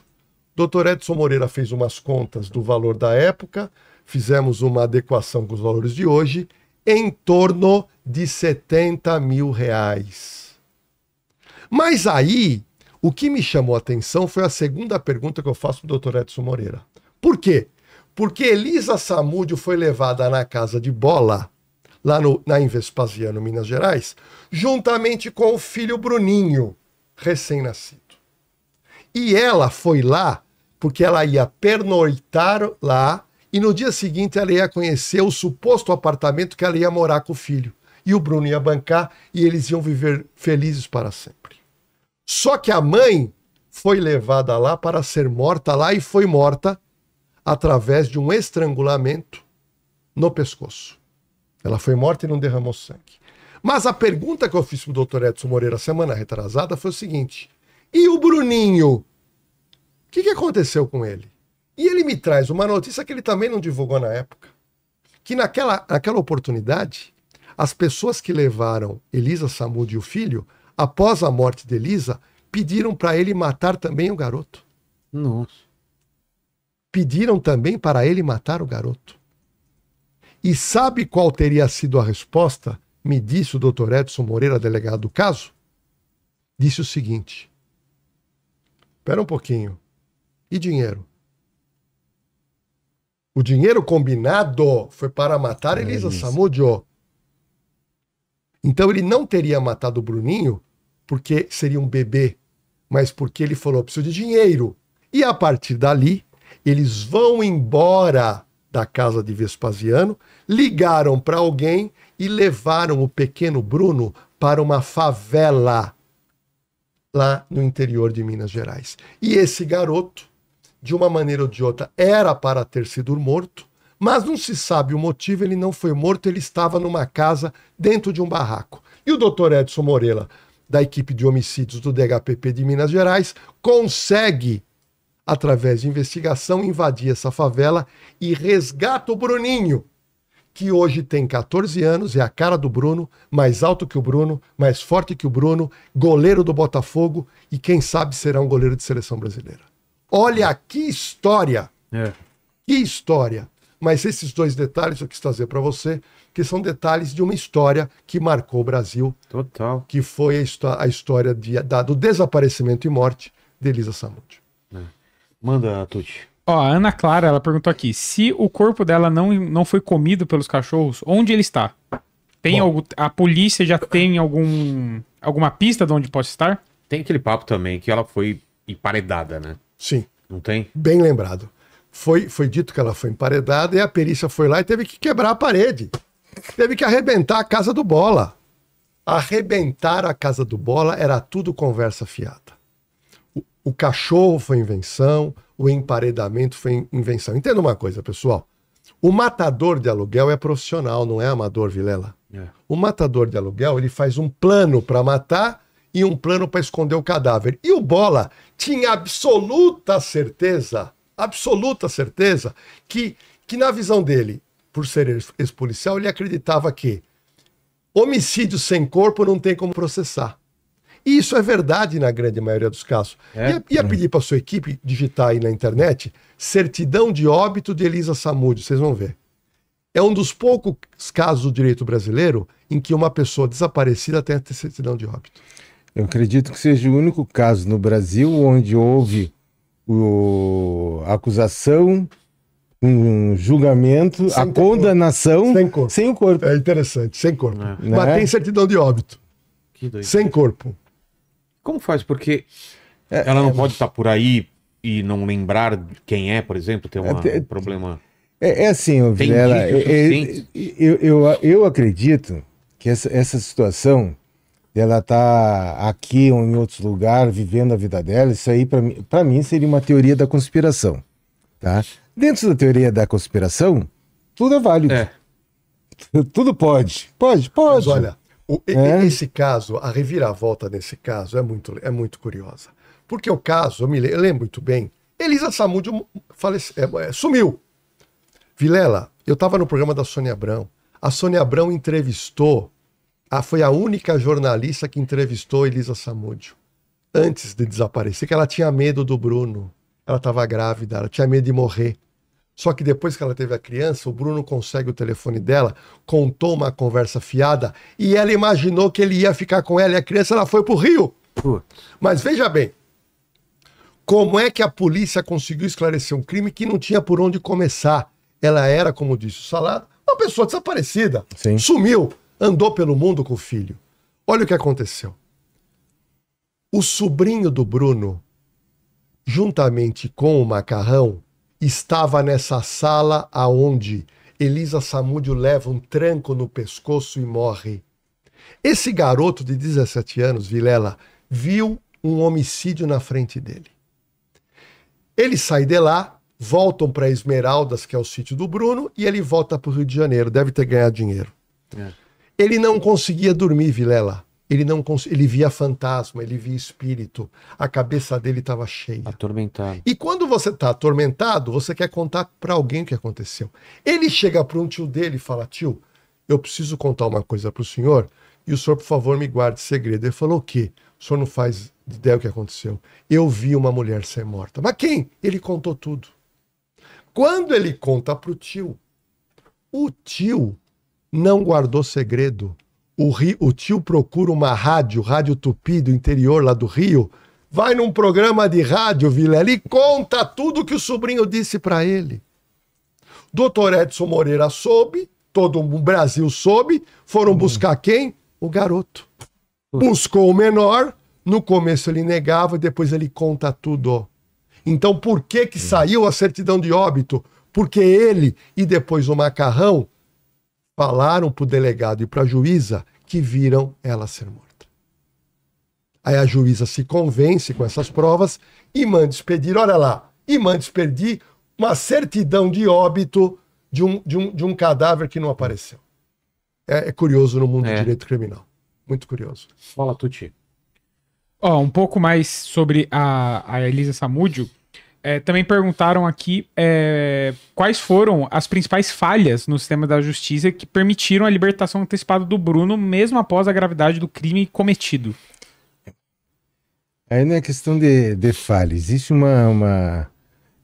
Dr. Edson Moreira fez umas contas do valor da época, fizemos uma adequação com os valores de hoje, em torno de R$70 mil. Mas aí, o que me chamou a atenção foi a segunda pergunta que eu faço para o Dr. Edson Moreira. Por quê? Porque Elisa Samúdio foi levada na casa de bola, lá em Vespasiano, Minas Gerais, juntamente com o filho Bruninho, recém-nascido. E ela foi lá porque ela ia pernoitar lá e no dia seguinte ela ia conhecer o suposto apartamento que ela ia morar com o filho. E o Bruno ia bancar e eles iam viver felizes para sempre. Só que a mãe foi levada lá para ser morta lá e foi morta através de um estrangulamento no pescoço. Ela foi morta e não derramou sangue. Mas a pergunta que eu fiz para o Dr. Edson Moreira semana retrasada foi o seguinte: e o Bruninho? O que aconteceu com ele? E ele me traz uma notícia que ele também não divulgou na época. Que naquela oportunidade, as pessoas que levaram Elisa Samúdio e o filho, após a morte de Elisa, pediram para ele matar também o garoto. Nossa. Pediram também para ele matar o garoto. E sabe qual teria sido a resposta? Me disse o Dr. Edson Moreira, delegado do caso. Disse o seguinte: espera um pouquinho. E dinheiro? O dinheiro combinado foi para matar Elisa Samúdio. Então ele não teria matado o Bruninho porque seria um bebê, mas porque ele falou: preciso de dinheiro. E a partir dali, eles vão embora da casa de Vespasiano, ligaram para alguém e levaram o pequeno Bruno para uma favela lá no interior de Minas Gerais. E esse garoto, de uma maneira ou de outra, era para ter sido morto, mas não se sabe o motivo, ele não foi morto, ele estava numa casa dentro de um barraco. E o Dr. Edson Moreira, da equipe de homicídios do DHPP de Minas Gerais, consegue, através de investigação, invadir essa favela e resgata o Bruninho, que hoje tem 14 anos, é a cara do Bruno, mais alto que o Bruno, mais forte que o Bruno, goleiro do Botafogo e quem sabe será um goleiro de seleção brasileira. Olha que história! Que história! Mas esses dois detalhes eu quis trazer para você, que são detalhes de uma história que marcou o Brasil. Total. Que foi a história do desaparecimento e morte de Elisa Samúdio. Manda, Tuti. Ó, a Ana Clara, ela perguntou aqui: se o corpo dela não foi comido pelos cachorros, onde ele está? Tem a polícia já tem alguma pista de onde pode estar? Tem aquele papo também que ela foi emparedada, né? Sim. Não tem? Bem lembrado. Foi dito que ela foi emparedada e a perícia foi lá e teve que quebrar a parede. Teve que arrebentar a casa do Bola. Arrebentar a casa do Bola era tudo conversa fiada. O cachorro foi invenção, o emparedamento foi invenção. Entenda uma coisa, pessoal. O matador de aluguel é profissional, não é amador, Vilela. O matador de aluguel, ele faz um plano para matar e um plano para esconder o cadáver. E o Bola tinha absoluta certeza que na visão dele, por ser ex-policial, ele acreditava que homicídio sem corpo não tem como processar. E isso é verdade na grande maioria dos casos. Ia pedir para sua equipe digitar aí na internet certidão de óbito de Elisa Samúdio, vocês vão ver. É um dos poucos casos do direito brasileiro em que uma pessoa desaparecida tem a certidão de óbito. Eu acredito que seja o único caso no Brasil onde houve a acusação, um julgamento, a condenação sem o corpo. É interessante, sem corpo. Né? Mas tem certidão de óbito. Que doido. Sem corpo. Como faz? Porque ela não pode estar por aí e não lembrar quem é, por exemplo, ter um problema... É assim, Vilela, eu acredito que essa situação, ela tá aqui ou em outros lugares, vivendo a vida dela, isso aí para mim seria uma teoria da conspiração, tá? Dentro da teoria da conspiração, tudo é válido. Tudo pode. Mas olha, esse caso, a reviravolta desse caso é muito curiosa. Porque o caso, eu lembro muito bem, Elisa Samúdio sumiu. Vilela, eu estava no programa da Sônia Abrão. A Sônia Abrão entrevistou foi a única jornalista que entrevistou Elisa Samúdio antes de desaparecer, que ela tinha medo do Bruno. Ela estava grávida, ela tinha medo de morrer. Só que depois que ela teve a criança, o Bruno consegue o telefone dela, contou uma conversa fiada e ela imaginou que ele ia ficar com ela e a criança ela foi pro Rio. Mas veja bem, como é que a polícia conseguiu esclarecer um crime que não tinha por onde começar? Ela era, como disse o Salado, uma pessoa desaparecida. Sim. Sumiu, andou pelo mundo com o filho. Olha o que aconteceu. O sobrinho do Bruno, juntamente com o Macarrão, estava nessa sala aonde Elisa Samúdio leva um tranco no pescoço e morre. Esse garoto de 17 anos, Vilela, viu um homicídio na frente dele. Ele sai de lá, voltam para Esmeraldas, que é o sítio do Bruno, e ele volta para o Rio de Janeiro, deve ter ganhado dinheiro. Ele não conseguia dormir, Vilela. Ele via fantasma, ele via espírito. A cabeça dele estava cheia. Atormentado. E quando você está atormentado, você quer contar para alguém o que aconteceu. Ele chega para um tio dele e fala: tio, eu preciso contar uma coisa para o senhor e o senhor, por favor, me guarde segredo. Ele falou: o quê? O senhor não faz ideia do que aconteceu. Eu vi uma mulher ser morta. Mas quem? Ele contou tudo. Quando ele conta para o tio não guardou segredo. O tio procura uma rádio Tupi do interior lá do Rio, vai num programa de rádio, Vilela, e conta tudo que o sobrinho disse para ele. Doutor Edson Moreira soube, todo o Brasil soube, foram buscar quem? O garoto. Buscou o menor, no começo ele negava, depois ele conta tudo. Então por que saiu a certidão de óbito? Porque ele e depois o Macarrão falaram pro delegado e pra juíza que viram ela ser morta. Aí a juíza se convence com essas provas e manda expedir, olha lá, e manda expedir uma certidão de óbito de um cadáver que não apareceu. É curioso no mundo do direito criminal. Muito curioso. Fala, Tuti. Um pouco mais sobre a Elisa Samúdio. Também perguntaram aqui quais foram as principais falhas no sistema da justiça que permitiram a libertação antecipada do Bruno, mesmo após a gravidade do crime cometido. Aí não é questão de falha. Existe uma...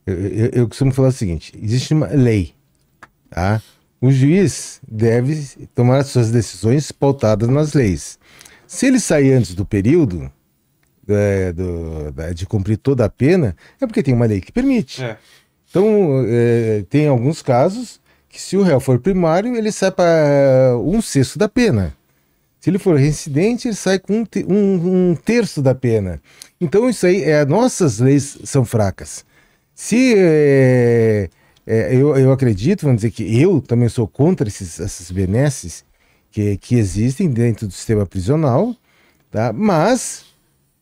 Eu costumo falar o seguinte: existe uma lei, tá? O juiz deve tomar as suas decisões pautadas nas leis. Se ele sair antes do período de cumprir toda a pena, é porque tem uma lei que permite. Então, tem alguns casos que, se o réu for primário, ele sai para 1/6 da pena. Se ele for reincidente, ele sai com um terço da pena. Então, isso aí, nossas leis são fracas. Se eu acredito, vamos dizer que eu também sou contra essas benesses que existem dentro do sistema prisional, tá? Mas,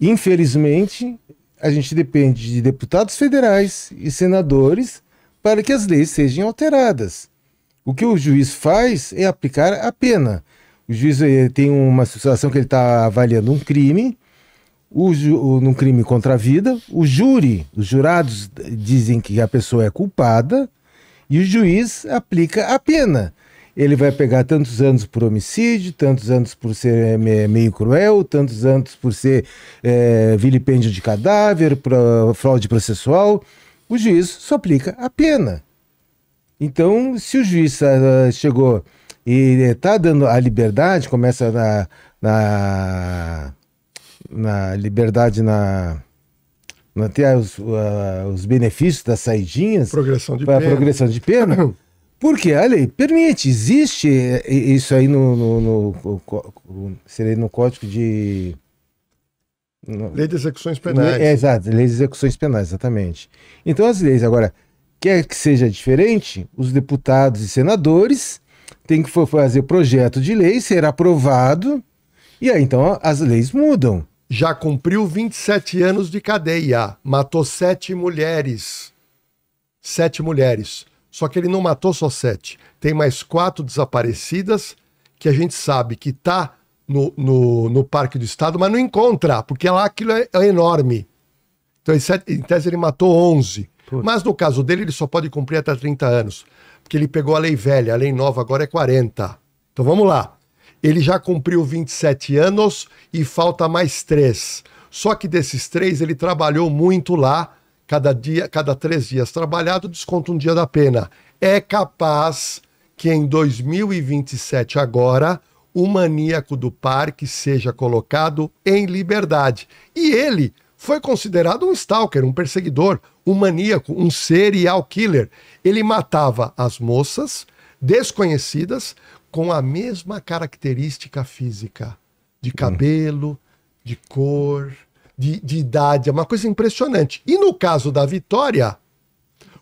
infelizmente, a gente depende de deputados federais e senadores para que as leis sejam alteradas. O que o juiz faz é aplicar a pena. O juiz tem uma situação que ele está avaliando um crime, num crime contra a vida, os jurados dizem que a pessoa é culpada e o juiz aplica a pena. Ele vai pegar tantos anos por homicídio, tantos anos por ser meio cruel, tantos anos por ser vilipêndio de cadáver, fraude processual. O juiz só aplica a pena. Então, se o juiz chegou e está dando a liberdade, começa na liberdade, ter os benefícios das saidinhas, Progressão de para pena. Progressão de pena, porque a lei permite, existe isso aí seria no Código de... Lei de execuções penais. Exato, lei de execuções penais, exatamente. Então as leis, agora, quer que seja diferente, os deputados e senadores têm que fazer projeto de lei, ser aprovado, e aí então as leis mudam. Já cumpriu 27 anos de cadeia, matou 7 mulheres. 7 mulheres. Só que ele não matou só 7. Tem mais 4 desaparecidas que a gente sabe que tá no Parque do Estado, mas não encontra, porque lá aquilo é enorme. Então, em tese, ele matou 11. Mas no caso dele, ele só pode cumprir até 30 anos. Porque ele pegou a lei velha, a lei nova agora é 40. Então vamos lá. Ele já cumpriu 27 anos e falta mais 3. Só que desses 3, ele trabalhou muito lá. Cada 3 dias trabalhado, desconta um dia da pena. É capaz que em 2027 agora, o maníaco do parque seja colocado em liberdade. E ele foi considerado um stalker, um perseguidor, um maníaco, um serial killer. Ele matava as moças desconhecidas com a mesma característica física, de cabelo, de cor, de idade. É uma coisa impressionante. E no caso da Vitória,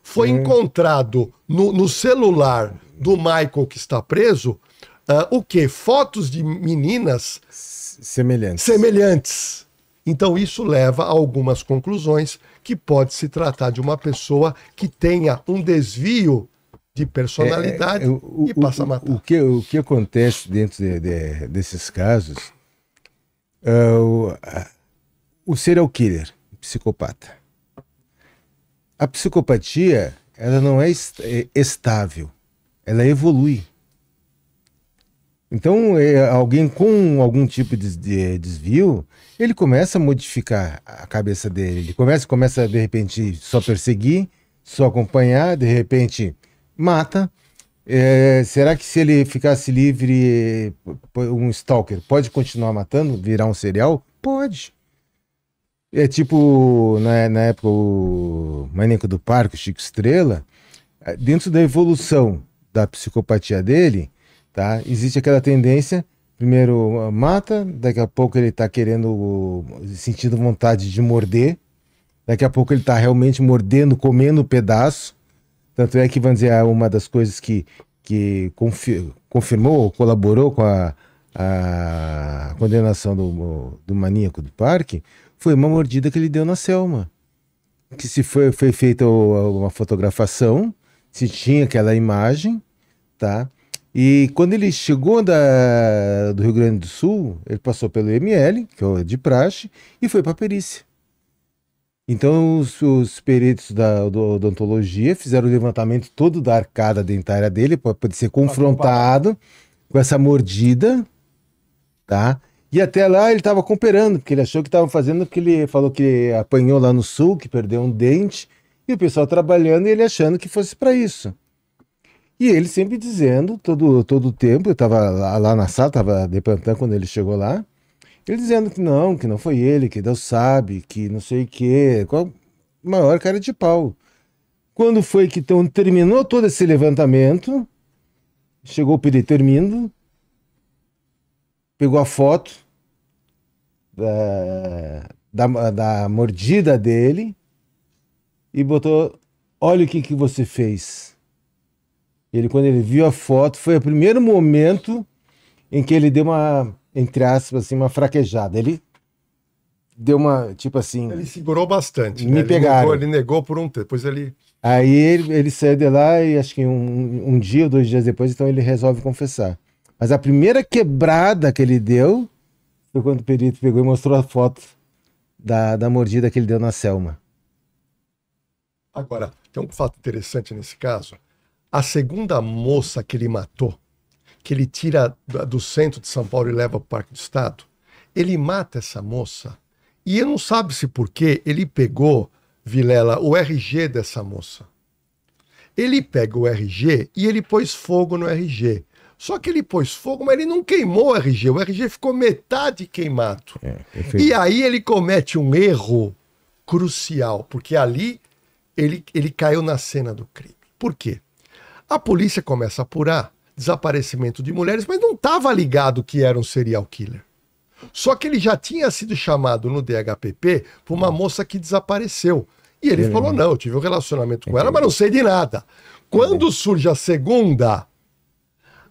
foi encontrado no celular do Michael, que está preso, o quê? Fotos de meninas semelhantes. Então isso leva a algumas conclusões que pode se tratar de uma pessoa que tenha um desvio de personalidade e passa a matar. O que acontece dentro desses casos, o serial killer, o psicopata. A psicopatia, ela não é estável, ela evolui. Então, alguém com algum tipo de desvio, ele começa a modificar a cabeça dele. Ele começa de repente, só perseguir, só acompanhar, de repente, mata. Será que se ele ficasse livre, um stalker pode continuar matando, virar um serial? Pode. É tipo, na época, o Maníaco do Parque, o Chico Estrela, dentro da evolução da psicopatia dele, tá? Existe aquela tendência, primeiro mata, daqui a pouco ele tá sentindo vontade de morder, daqui a pouco ele tá realmente mordendo, comendo pedaço. Tanto é que, vamos dizer, uma das coisas que confirmou, colaborou com a condenação do Maníaco do Parque, foi uma mordida que ele deu na Selma. Que se foi feita uma fotografação, se tinha aquela imagem, tá? E quando ele chegou do Rio Grande do Sul, ele passou pelo ML, que é de praxe, e foi para a perícia. Então os peritos da odontologia fizeram o levantamento todo da arcada dentária dele para poder ser confrontado com essa mordida, tá? E até lá ele estava cooperando, porque ele achou que estava fazendo, porque ele falou que apanhou lá no sul, que perdeu um dente, e o pessoal trabalhando e ele achando que fosse para isso. E ele sempre dizendo, todo o tempo, eu estava lá na sala, estava de plantão quando ele chegou lá, ele dizendo que não foi ele, que Deus sabe, que não sei o quê, qual maior cara de pau. Quando foi que então terminou todo esse levantamento, chegou o perito Hermindo, pegou a foto da mordida dele e botou, olha o que você fez. Quando ele viu a foto, foi o primeiro momento em que ele deu uma, entre aspas, assim, uma fraquejada. Ele deu uma, tipo assim... Ele segurou bastante. Me pegaram. Ele negou por um tempo, depois ele... Aí ele saiu de lá e acho que um dia ou 2 dias depois, então ele resolve confessar. Mas a primeira quebrada que ele deu foi quando o perito pegou e mostrou a foto da mordida que ele deu na Selma. Agora, tem um fato interessante nesse caso. A segunda moça que ele matou, que ele tira do centro de São Paulo e leva para o Parque do Estado, ele mata essa moça e não sabe-se por quê, ele pegou, Vilela, o RG dessa moça. Ele pega o RG e ele pôs fogo no RG. Só que ele pôs fogo, mas ele não queimou o RG ficou metade queimado. E aí ele comete um erro crucial, porque ali ele caiu na cena do crime. Por quê? A polícia começa a apurar desaparecimento de mulheres, mas não estava ligado que era um serial killer. Só que ele já tinha sido chamado no DHPP por uma moça que desapareceu. E ele falou, não, eu tive um relacionamento com ela, mas não sei de nada. Quando surge a segunda...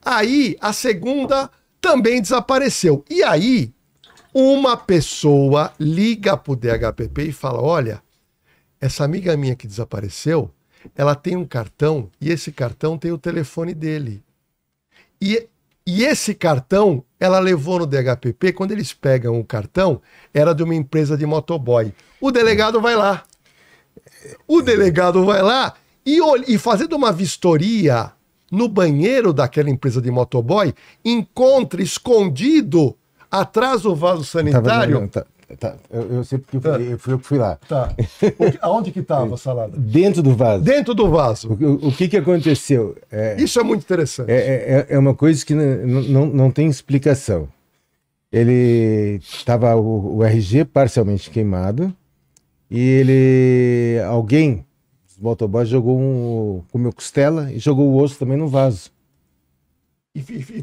Aí, a segunda também desapareceu. E aí, uma pessoa liga pro DHPP e fala, olha, essa amiga minha que desapareceu, ela tem um cartão e esse cartão tem o telefone dele. E esse cartão, ela levou no DHPP, quando eles pegam o cartão, era de uma empresa de motoboy. O delegado vai lá. O delegado vai lá e fazendo uma vistoria... no banheiro daquela empresa de motoboy, encontra escondido atrás do vaso sanitário. Eu sei porque eu fui lá. Tá. Aonde que estava a salada? Dentro do vaso. Dentro do vaso. O que aconteceu? Isso é muito interessante. É uma coisa que não tem explicação. Ele estava o RG parcialmente queimado e alguém, os motoboys, comeu costela e jogou o osso também no vaso.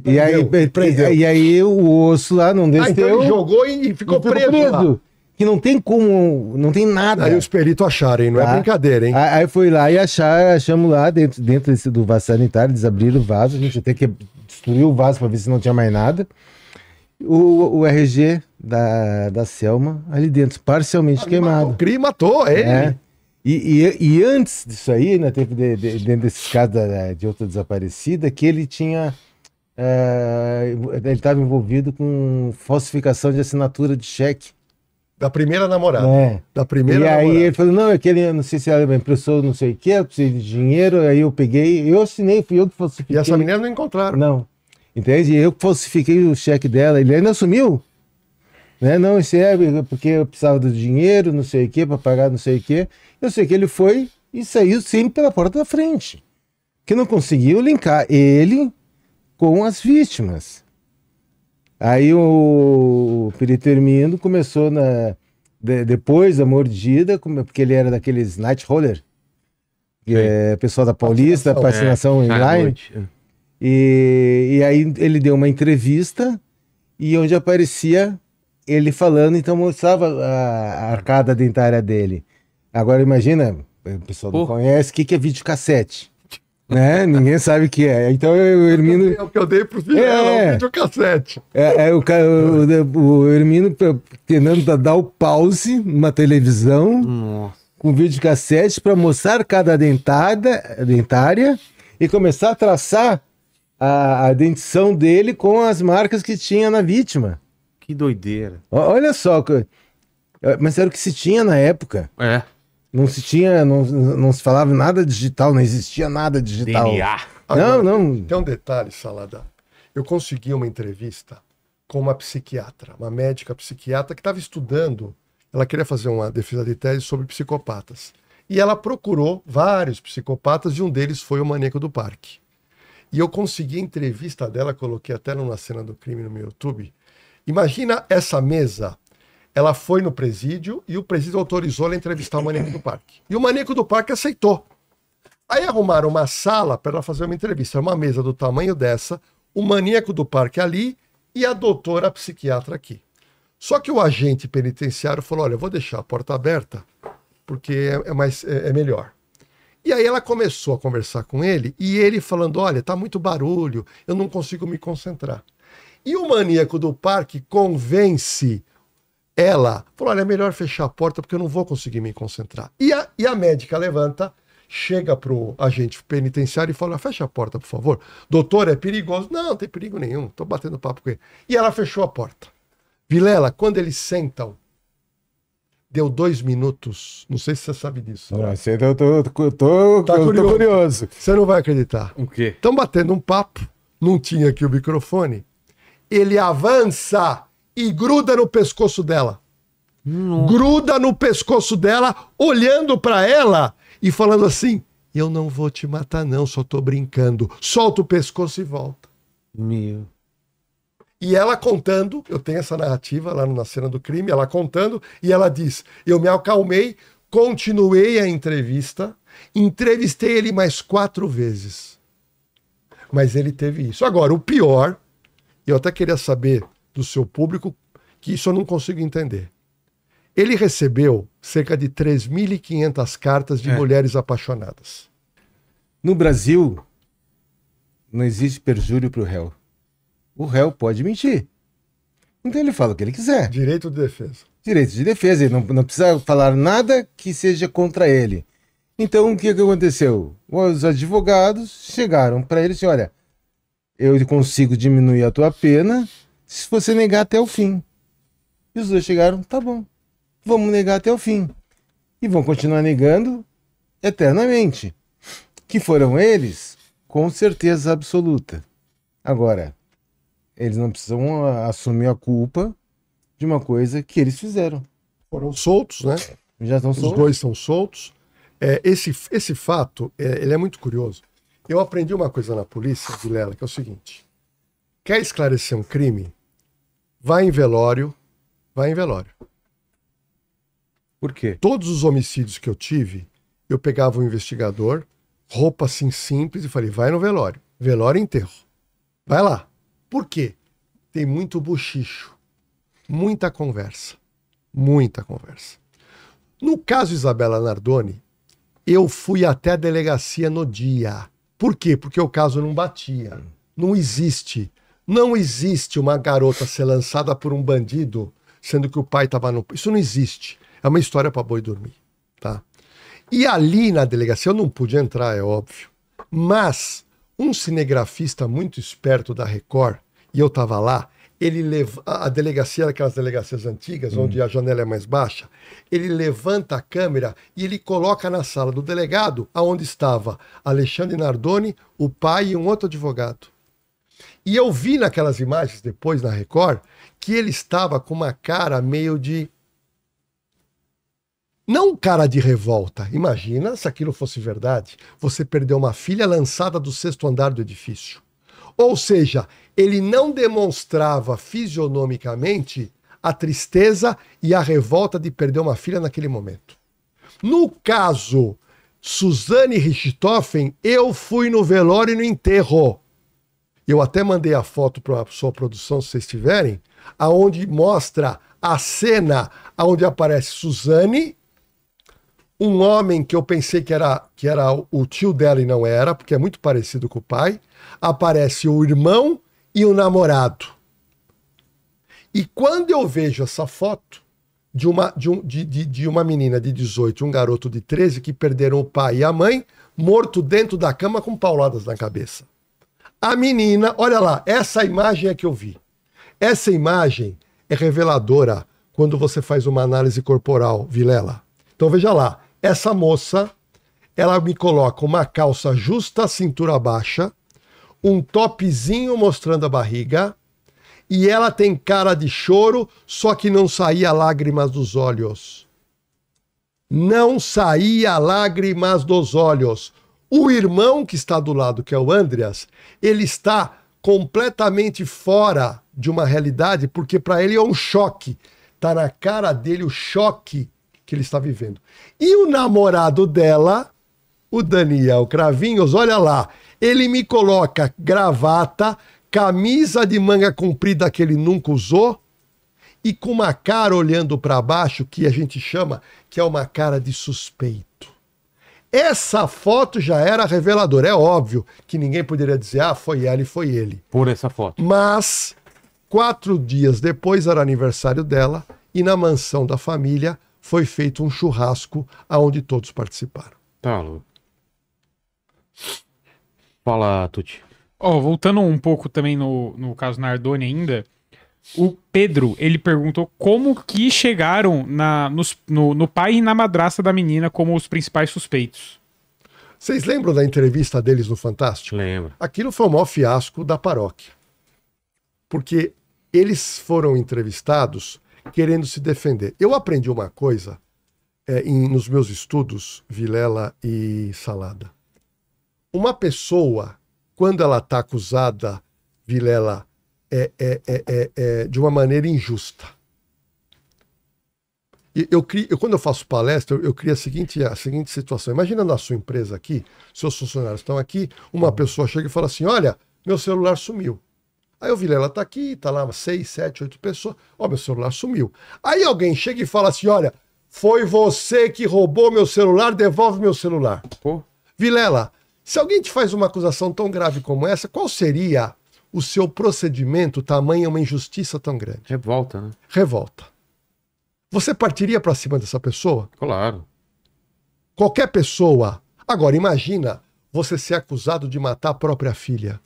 E aí o osso lá não desceu. Então ele jogou e ficou preso lá. Que não tem como, não tem nada. Aí os peritos acharam, hein? Não é brincadeira, hein? Aí foi lá e achamos lá dentro do vaso sanitário, eles abriram o vaso, a gente até que destruiu o vaso para ver se não tinha mais nada. O RG da Selma ali dentro, parcialmente queimado. O matou ele. E antes disso aí, ainda teve dentro desses casos de outra desaparecida, que ele tinha... ele estava envolvido com falsificação de assinatura de cheque. Da primeira namorada. Da primeira namorada. Aí ele falou, não, aquele, não sei se ela impressou não sei o que, eu precisei de dinheiro, aí eu peguei, eu assinei, fui eu que falsifiquei. E essa menina não encontraram. Não. Entende? Eu falsifiquei o cheque dela, ele ainda assumiu. Né? Não, isso é porque eu precisava do dinheiro, não sei o que, para pagar não sei o que. Eu sei que ele foi e saiu sempre pela porta da frente. Que não conseguiu linkar ele com as vítimas. Aí o perito Hermino começou depois da mordida, porque ele era daqueles night roller, que é pessoal da Paulista, vacinação online. E aí ele deu uma entrevista e onde aparecia ele falando, então mostrava a arcada dentária dele. Agora imagina, o pessoal não conhece, o que é videocassete? Né? Ninguém sabe o que é. Então o Hermino... É o que eu dei pro filho, é o videocassete. O Hermino tentando dar o pause numa televisão com videocassete para mostrar cada dentária e começar a traçar a dentição dele com as marcas que tinha na vítima. Que doideira. Olha só, mas era o que se tinha na época. Não se tinha, não se falava nada digital, não existia nada digital. DNA. Agora, não. Tem um detalhe, Salada. Eu consegui uma entrevista com uma psiquiatra, uma médica psiquiatra que estava estudando. Ela queria fazer uma defesa de tese sobre psicopatas. E ela procurou vários psicopatas e um deles foi o Maníaco do Parque. E eu consegui a entrevista dela, coloquei até na Cena do Crime no meu YouTube. Imagina essa mesa. Ela foi no presídio e o presídio autorizou ela a entrevistar o Maníaco do Parque. E o Maníaco do Parque aceitou. Aí arrumaram uma sala para ela fazer uma entrevista. Uma mesa do tamanho dessa, o Maníaco do Parque ali e a doutora psiquiatra aqui. Só que o agente penitenciário falou, olha, eu vou deixar a porta aberta porque é melhor. E aí ela começou a conversar com ele e ele falando, olha, tá muito barulho, eu não consigo me concentrar. E o Maníaco do Parque convence ela, falou, olha, é melhor fechar a porta porque eu não vou conseguir me concentrar. E a médica levanta, chega pro agente penitenciário e fala, fecha a porta, por favor. Doutor, é perigoso? Não tem perigo nenhum, tô batendo papo com ele. E ela fechou a porta. Vilela, quando eles sentam, deu 2 minutos, não sei se você sabe disso. Eu tô curioso. Você não vai acreditar. O quê? Estão batendo um papo, não tinha aqui o microfone, ele avança e gruda no pescoço dela. Gruda no pescoço dela, olhando para ela e falando assim, eu não vou te matar não, só tô brincando. Solta o pescoço e volta. Meu. E ela contando, eu tenho essa narrativa lá na Cena do Crime, ela contando, e ela diz, eu me acalmei, continuei a entrevista, entrevistei ele mais 4 vezes. Mas ele teve isso. Agora, o pior, eu até queria saber do seu público, que isso eu não consigo entender. Ele recebeu cerca de 3.500 cartas de mulheres apaixonadas. No Brasil, não existe perjúrio para o réu. O réu pode mentir. Então ele fala o que ele quiser. Direito de defesa. Direito de defesa. Ele não precisa falar nada que seja contra ele. Então o que aconteceu? Os advogados chegaram para ele e disseram, olha, eu consigo diminuir a tua pena se você negar até o fim. E os dois chegaram, tá bom, vamos negar até o fim. E vão continuar negando eternamente. Que foram eles Com certeza absoluta. Agora, eles não precisam assumir a culpa de uma coisa que eles fizeram. Foram soltos, né? Já estão Os soltos. dois são soltos. Esse fato, ele é muito curioso. Eu aprendi uma coisa na polícia, Vilela, que é o seguinte. Quer esclarecer um crime? Vai em velório. Por quê? Todos os homicídios que eu tive, eu pegava um investigador, roupa assim simples, e falei, vai no velório. Velório e enterro. Vai lá. Por quê? Tem muito bochicho. Muita conversa. Muita conversa. No caso Isabela Nardoni, eu fui até a delegacia no dia. Por quê? Porque o caso não batia. Não existe. Não existe uma garota ser lançada por um bandido, sendo que o pai estava no... Isso não existe. É uma história para boi dormir, tá? E ali na delegacia, eu não pude entrar, é óbvio. Mas um cinegrafista muito esperto da Record, e eu estava lá, ele leva a delegacia, aquelas delegacias antigas, onde a janela é mais baixa, ele levanta a câmera e ele coloca na sala do delegado, aonde estava Alexandre Nardoni, o pai e um outro advogado. E eu vi naquelas imagens depois na Record que ele estava com uma cara meio de... Não cara de revolta. Imagina se aquilo fosse verdade. Você perdeu uma filha lançada do 6º andar do edifício. Ou seja, ele não demonstrava fisionomicamente a tristeza e a revolta de perder uma filha naquele momento. No caso Suzane Richthofen, eu fui no velório e no enterro. Eu até mandei a foto para a sua produção, se vocês tiverem, aonde mostra a cena onde aparece Suzane, um homem que eu pensei que era o tio dela e não era, porque é muito parecido com o pai. Aparece o irmão e o namorado. E quando eu vejo essa foto de uma menina de 18 e um garoto de 13 que perderam o pai e a mãe, morto dentro da cama com pauladas na cabeça. A menina, olha lá, essa imagem é que eu vi. Essa imagem é reveladora quando você faz uma análise corporal, Vilela. Então veja lá, essa moça, ela me coloca uma calça justa, cintura baixa, um topzinho mostrando a barriga, e ela tem cara de choro, só que não saía lágrimas dos olhos. Não saía lágrimas dos olhos. O irmão que está do lado, que é o Andreas, ele está completamente fora de uma realidade, porque para ele é um choque. Está na cara dele o choque que ele está vivendo. E o namorado dela, o Daniel Cravinhos, olha lá, ele me coloca gravata, camisa de manga comprida que ele nunca usou, e com uma cara olhando para baixo, que a gente chama, que é uma cara de suspeito. Essa foto já era reveladora. É óbvio que ninguém poderia dizer, foi ela e foi ele. Por essa foto. Mas, 4 dias depois era aniversário dela, e na mansão da família foi feito um churrasco onde todos participaram. Tá louco. Fala, Tuti. Voltando um pouco também no caso Nardoni ainda, o Pedro, ele perguntou como que chegaram no pai e na madrasta da menina como os principais suspeitos. Vocês lembram da entrevista deles no Fantástico? Lembro. Aquilo foi o maior fiasco da paróquia. Porque eles foram entrevistados querendo se defender. Eu aprendi uma coisa nos meus estudos, Vilela e Salada. Uma pessoa, quando ela está acusada, Vilela, de uma maneira injusta. Quando eu faço palestra, eu crio a seguinte situação. Imagina na sua empresa aqui, seus funcionários estão aqui, uma pessoa chega e fala assim, olha, meu celular sumiu. Aí o Vilela está aqui, está lá 6, 7, 8 pessoas, meu celular sumiu. Aí alguém chega e fala assim, olha, foi você que roubou meu celular, devolve meu celular. Pô. Vilela, se alguém te faz uma acusação tão grave como essa, qual seria o seu procedimento tamanho uma injustiça tão grande? Revolta, né? Revolta. Você partiria para cima dessa pessoa? Claro. Qualquer pessoa. Agora, imagina você ser acusado de matar a própria filha.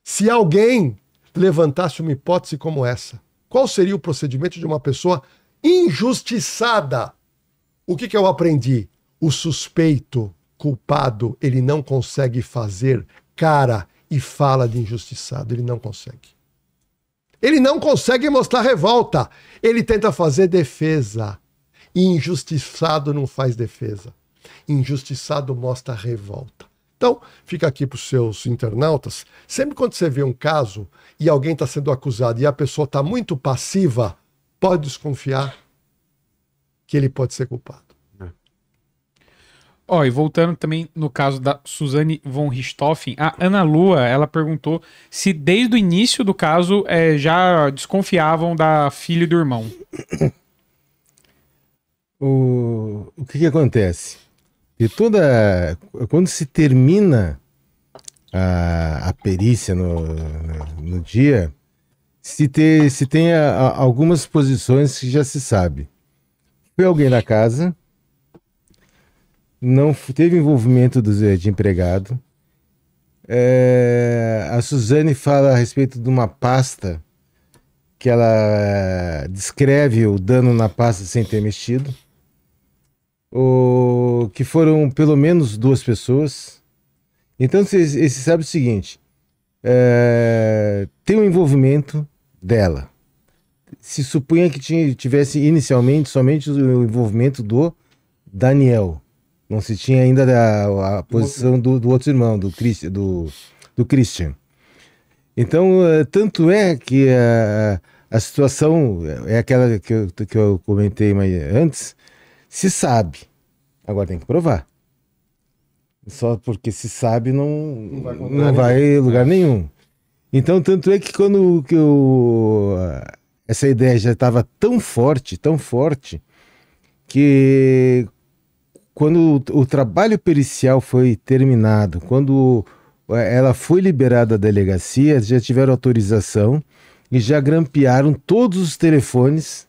Se alguém levantasse uma hipótese como essa, qual seria o procedimento de uma pessoa injustiçada? O que eu aprendi? O suspeito, culpado, ele não consegue fazer cara e fala de injustiçado. Ele não consegue. Ele não consegue mostrar revolta. Ele tenta fazer defesa. E injustiçado não faz defesa. Injustiçado mostra revolta. Então, fica aqui para os seus internautas. Sempre quando você vê um caso e alguém está sendo acusado e a pessoa está muito passiva, pode desconfiar que ele pode ser culpado. Ó, e voltando também no caso da Suzane von Richthofen, a Ana Lua, ela perguntou se desde o início do caso já desconfiavam da filha e do irmão. O que acontece? E quando se termina a perícia no dia, se tem algumas posições que já se sabe. Foi alguém da casa, não teve envolvimento de empregado. A Suzane fala a respeito de uma pasta que ela descreve o dano na pasta sem ter mexido. Que foram pelo menos 2 pessoas. Então você sabe o seguinte, tem um envolvimento dela. Se supunha que tivesse inicialmente somente o envolvimento do Daniel. Não se tinha ainda a posição do outro irmão, do Christian. Então, tanto é que a situação é aquela que eu comentei antes, se sabe. Agora tem que provar. Só porque se sabe não vai lugar nenhum. Então, tanto é que quando essa ideia já estava tão forte, que quando o trabalho pericial foi terminado, quando ela foi liberada da delegacia, já tiveram autorização e já grampearam todos os telefones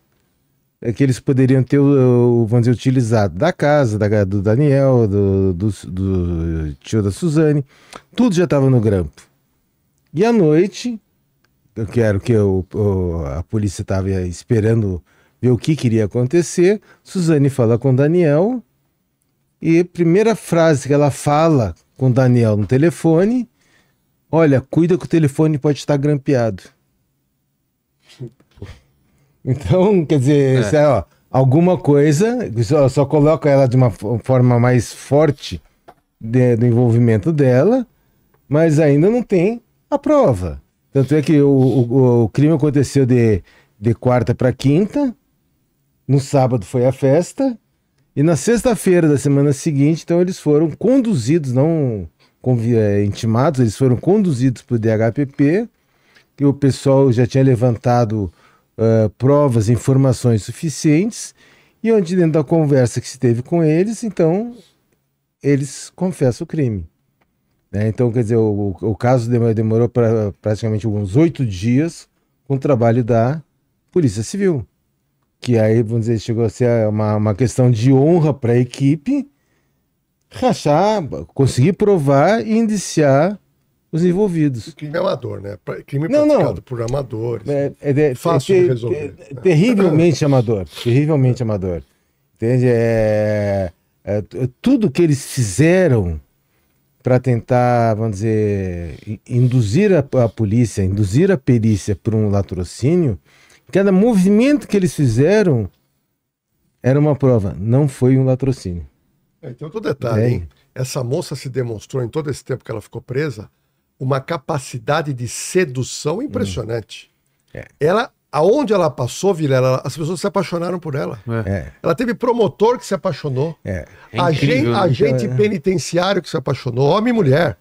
que eles poderiam ter, vamos dizer, utilizado da casa, do Daniel, do tio da Suzane, tudo já estava no grampo. E à noite, que era o que a polícia estava esperando ver o que iria acontecer, Suzane fala com o Daniel, e a primeira frase que ela fala com o Daniel no telefone, olha, cuida que o telefone pode estar grampeado. Então, quer dizer, alguma coisa, só coloca ela de uma forma mais forte do envolvimento dela, mas ainda não tem a prova. Tanto é que o crime aconteceu de quarta para quinta, no sábado foi a festa, e na sexta-feira da semana seguinte, então eles foram conduzidos, não intimados, eles foram conduzidos para o DHPP, que o pessoal já tinha levantado provas, informações suficientes, e onde dentro da conversa que se teve com eles, então eles confessam o crime. Então, quer dizer, o caso demorou praticamente uns 8 dias com o trabalho da Polícia Civil, que aí, vamos dizer, chegou a ser uma questão de honra para a equipe conseguir provar e indiciar os envolvidos. Crime amador, né? Crime praticado por amadores. Fácil de resolver. Terrivelmente amador. Terrivelmente amador. Entende? Tudo que eles fizeram para tentar, vamos dizer, induzir a polícia, induzir a perícia para um latrocínio, cada movimento que eles fizeram era uma prova. Não foi um latrocínio. Tem outro detalhe, hein? Essa moça se demonstrou, em todo esse tempo que ela ficou presa, uma capacidade de sedução impressionante. Ela, aonde ela passou, Vilela, as pessoas se apaixonaram por ela. Ela teve promotor que se apaixonou. Agente penitenciário que se apaixonou, homem e mulher.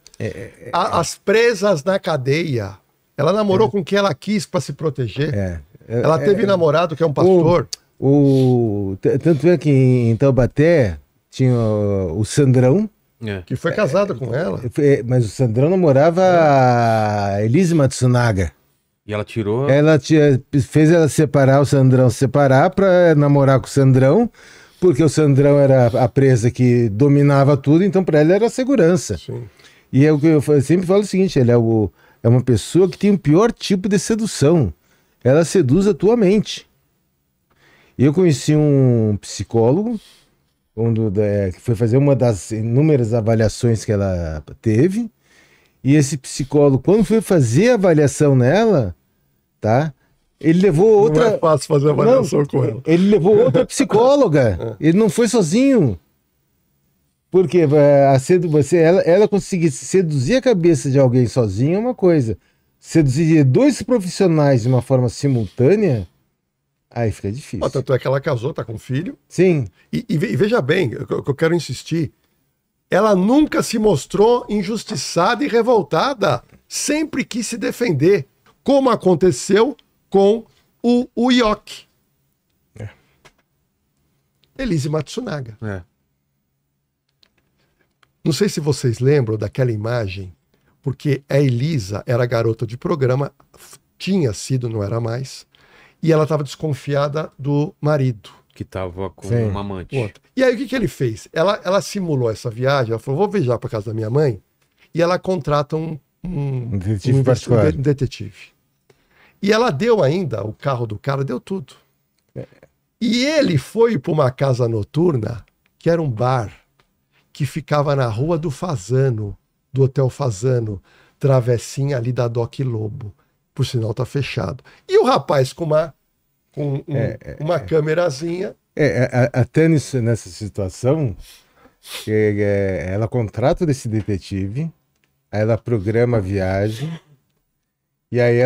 As presas na cadeia. Ela namorou com quem ela quis para se proteger. Ela teve namorado que é um pastor. Tanto é que em Taubaté tinha o Sandrão, que foi casado com ela. Mas o Sandrão namorava a Elise Matsunaga. E ela tirou... Ela fez ela separar, o Sandrão se separar para namorar com o Sandrão, porque o Sandrão era a presa que dominava tudo, então para ela era segurança. Sim. E eu sempre falo o seguinte, ele é uma pessoa que tem o pior tipo de sedução. Ela seduz a tua mente. Eu conheci um psicólogo, que foi fazer uma das inúmeras avaliações que ela teve, E esse psicólogo, quando foi fazer a avaliação nela, tá? Ele levou outra. Não é fácil fazer avaliação com ela. Ele levou outra psicóloga. Ele não foi sozinho. Porque ela conseguir seduzir a cabeça de alguém sozinha é uma coisa. Seduzir dois profissionais de uma forma simultânea, aí fica difícil. Tanto é que ela casou, tá com filho. Sim. E veja bem, o que eu quero insistir, ela nunca se mostrou injustiçada e revoltada. Sempre quis se defender, como aconteceu com o Ioki. Elise Matsunaga. Não sei se vocês lembram daquela imagem, porque a Elisa era garota de programa, tinha sido, não era mais, e ela estava desconfiada do marido. Que tava com Sim. uma amante. E aí o que ele fez? Ela simulou essa viagem, ela falou, vou viajar para casa da minha mãe, e ela contrata um detetive particular. um detetive. E ela deu ainda o carro do cara, deu tudo. E ele foi para uma casa noturna, que era um bar, que ficava na rua do Fazano, do Hotel Fazano, travessinha ali da Doc Lobo. Por sinal, tá fechado. E o rapaz com uma câmerazinha. Até nessa situação, ela contrata desse detetive, aí ela programa a viagem, e aí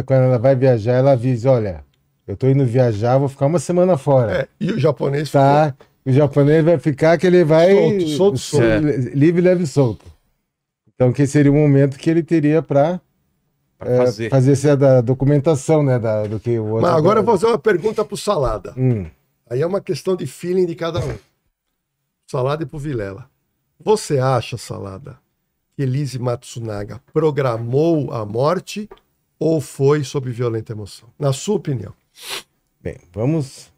quando ela vai viajar, ela avisa, olha, eu tô indo viajar, vou ficar uma semana fora. E o japonês tá? O japonês vai ficar que ele vai solto. Livre, leve e solto. Então, que seria o momento que ele teria para fazer essa documentação, né? Do que o outro. Mas agora eu vou fazer uma pergunta pro Salada. Aí é uma questão de feeling de cada um. Salada e pro Vilela. Você acha, Salada, que Elise Matsunaga programou a morte ou foi sob violenta emoção? Na sua opinião. Bem, vamos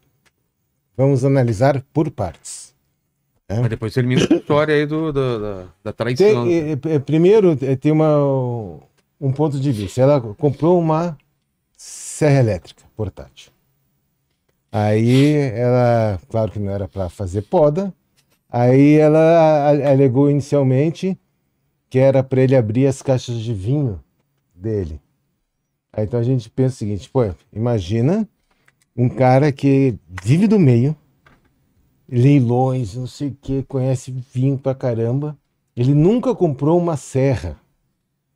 analisar por partes. Mas depois termina a história aí da traição. Primeiro, tem um ponto de vista. Ela comprou uma serra elétrica portátil. Aí ela, claro que não era para fazer poda, aí ela alegou inicialmente que era para ele abrir as caixas de vinho dele. Aí, então a gente pensa o seguinte, imagina um cara que vive do meio, leilões, não sei o que, conhece vinho pra caramba, ele nunca comprou uma serra.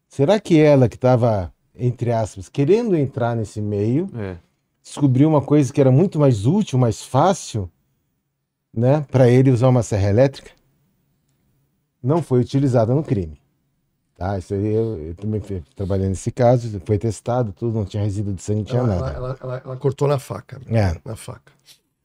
Será que ela que estava, entre aspas, querendo entrar nesse meio, descobriu uma coisa que era muito mais útil, mais fácil, né, para ele usar uma serra elétrica? Não foi utilizada no crime. Tá, isso aí eu também trabalhei nesse caso, foi testado, tudo, não tinha resíduo de sangue, não tinha nada. Ela cortou na faca. Na faca.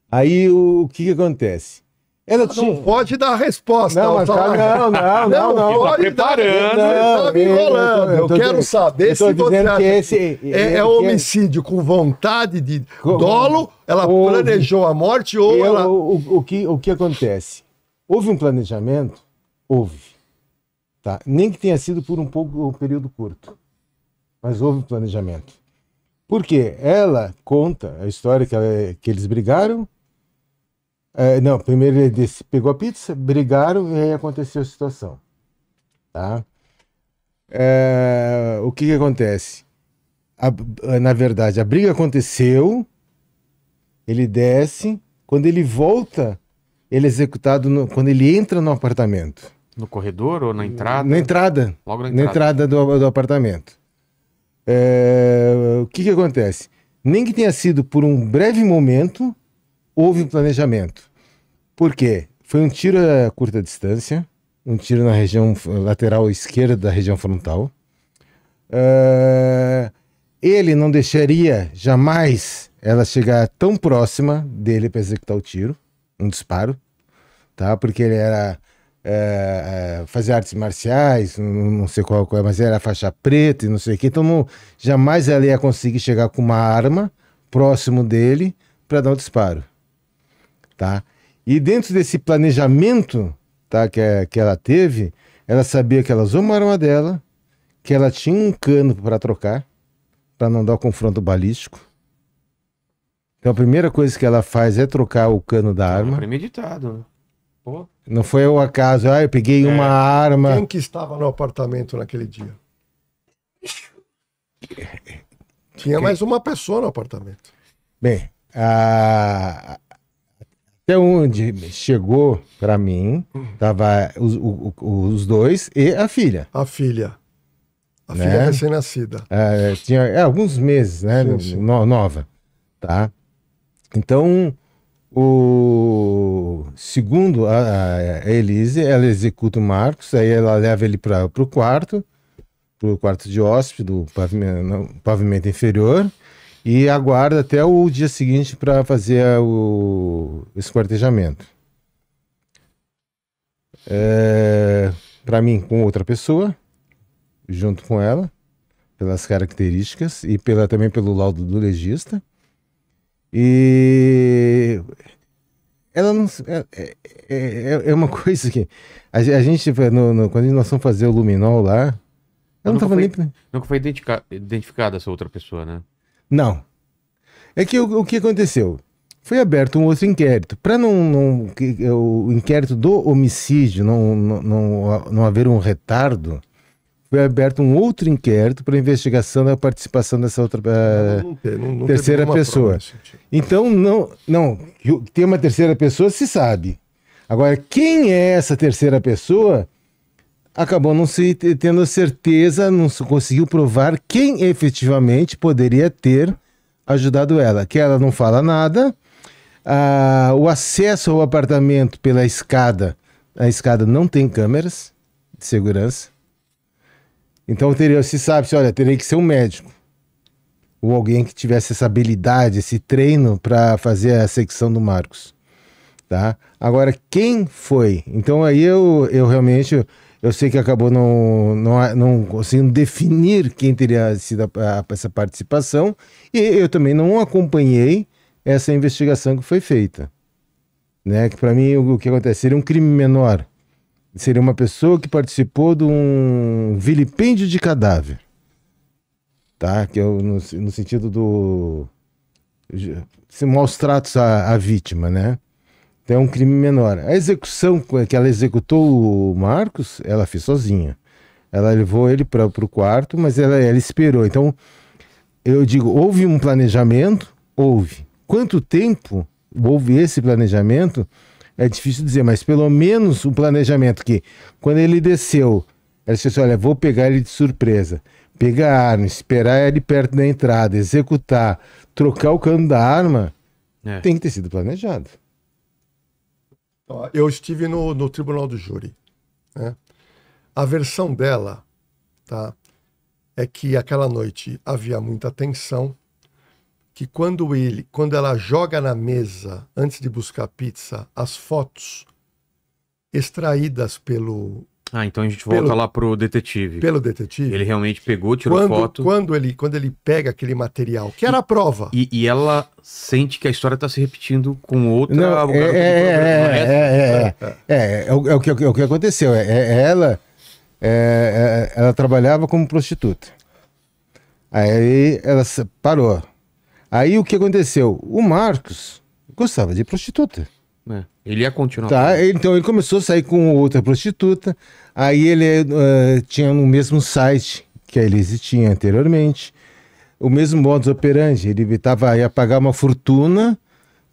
Aí o que acontece? Ela tinha... Não pode dar a resposta. Não, mas não. Tá preparando. Tá me enrolando. Eu quero saber se você acha que esse é homicídio com vontade de dolo, ela planejou a morte ou ela... O que acontece? Houve um planejamento? Houve. Tá? Nem que tenha sido por um período curto. Mas houve um planejamento. Por quê? Ela conta a história que eles brigaram. Não, primeiro ele pegou a pizza, brigaram e aí aconteceu a situação. Tá? O que acontece? Na verdade, a briga aconteceu, ele desce, quando ele volta, ele é executado quando ele entra no apartamento. No corredor ou na entrada? Na entrada. Logo na entrada do apartamento. O que acontece? Nem que tenha sido por um breve momento, houve um planejamento. Por quê? Foi um tiro a curta distância, um tiro na região lateral esquerda da região frontal. Ele não deixaria jamais ela chegar tão próxima dele para executar o tiro, um disparo, tá? Porque ele era... fazer artes marciais, não sei qual é, mas era faixa preta e não sei o que, então jamais ela ia conseguir chegar com uma arma próximo dele para dar o disparo, tá? E dentro desse planejamento, tá, que ela teve, ela sabia que ela usou uma arma dela, que ela tinha um cano para trocar, para não dar o confronto balístico. Então a primeira coisa que ela faz é trocar o cano da arma. Premeditado, né? Pô. Não foi o acaso, eu peguei uma arma. Quem que estava no apartamento naquele dia? Tinha mais uma pessoa no apartamento. Bem, até onde chegou para mim, tava os dois e a filha. A filha. A Né? filha recém-nascida. Tinha alguns meses, né? Sim, sim. Nova, tá? Então, segundo a Elise, ela executa o Marcos, aí ela leva ele para o quarto de hóspede do pavimento inferior, e aguarda até o dia seguinte para fazer o esquartejamento. Para mim, com outra pessoa, junto com ela, pelas características e também pelo laudo do legista. E ela não é uma coisa que a gente quando nós fomos fazer o luminol lá, ela não estava nem. Nunca foi identificada essa outra pessoa, né? Não. É que o que aconteceu? Foi aberto um outro inquérito. Para o inquérito do homicídio não haver um retardo, foi aberto um outro inquérito para investigação da participação dessa outra Não terceira teve nenhuma pessoa. prova nesse sentido. Então, não, que tem uma terceira pessoa, se sabe. Agora, quem é essa terceira pessoa, acabou não se tendo certeza, não se conseguiu provar quem efetivamente poderia ter ajudado ela. Que ela não fala nada, o acesso ao apartamento pela escada, a escada não tem câmeras de segurança. Então se sabe, olha, teria que ser um médico ou alguém que tivesse essa habilidade, esse treino para fazer a secção do Marcos, tá? Agora, quem foi? Então aí eu realmente, eu sei que acabou não conseguindo definir quem teria sido essa participação, e eu também não acompanhei essa investigação que foi feita, né? Que para mim o que acontece seria um crime menor. Seria uma pessoa que participou de um vilipêndio de cadáver, tá? Que é no sentido do maus tratos à vítima, né? Então é um crime menor. A execução que ela executou o Marcos, ela fez sozinha. Ela levou ele para o quarto, mas ela esperou. Então, eu digo, houve um planejamento? Houve. Quanto tempo houve esse planejamento? É difícil dizer, mas pelo menos o planejamento que, quando ele desceu, ela disse assim, olha, vou pegar ele de surpresa, pegar a arma, esperar ele perto da entrada, executar, trocar o cano da arma, tem que ter sido planejado. Eu estive no tribunal do júri, né? A versão dela, tá, é que aquela noite havia muita tensão, que quando ela joga na mesa, antes de buscar pizza, as fotos extraídas pelo... então a gente volta lá pro detetive. Pelo detetive. Ele realmente pegou, tirou foto. Quando ele pega aquele material, que era a prova. E ela sente que a história está se repetindo com outra... Não, o que aconteceu. Ela trabalhava como prostituta. Aí ela parou. Aí o que aconteceu? O Marcos gostava de prostituta. Ele ia continuar. Tá, então ele começou a sair com outra prostituta. Aí ele tinha no mesmo site que a Elise tinha anteriormente. O mesmo modus operandi. Ele ia pagar uma fortuna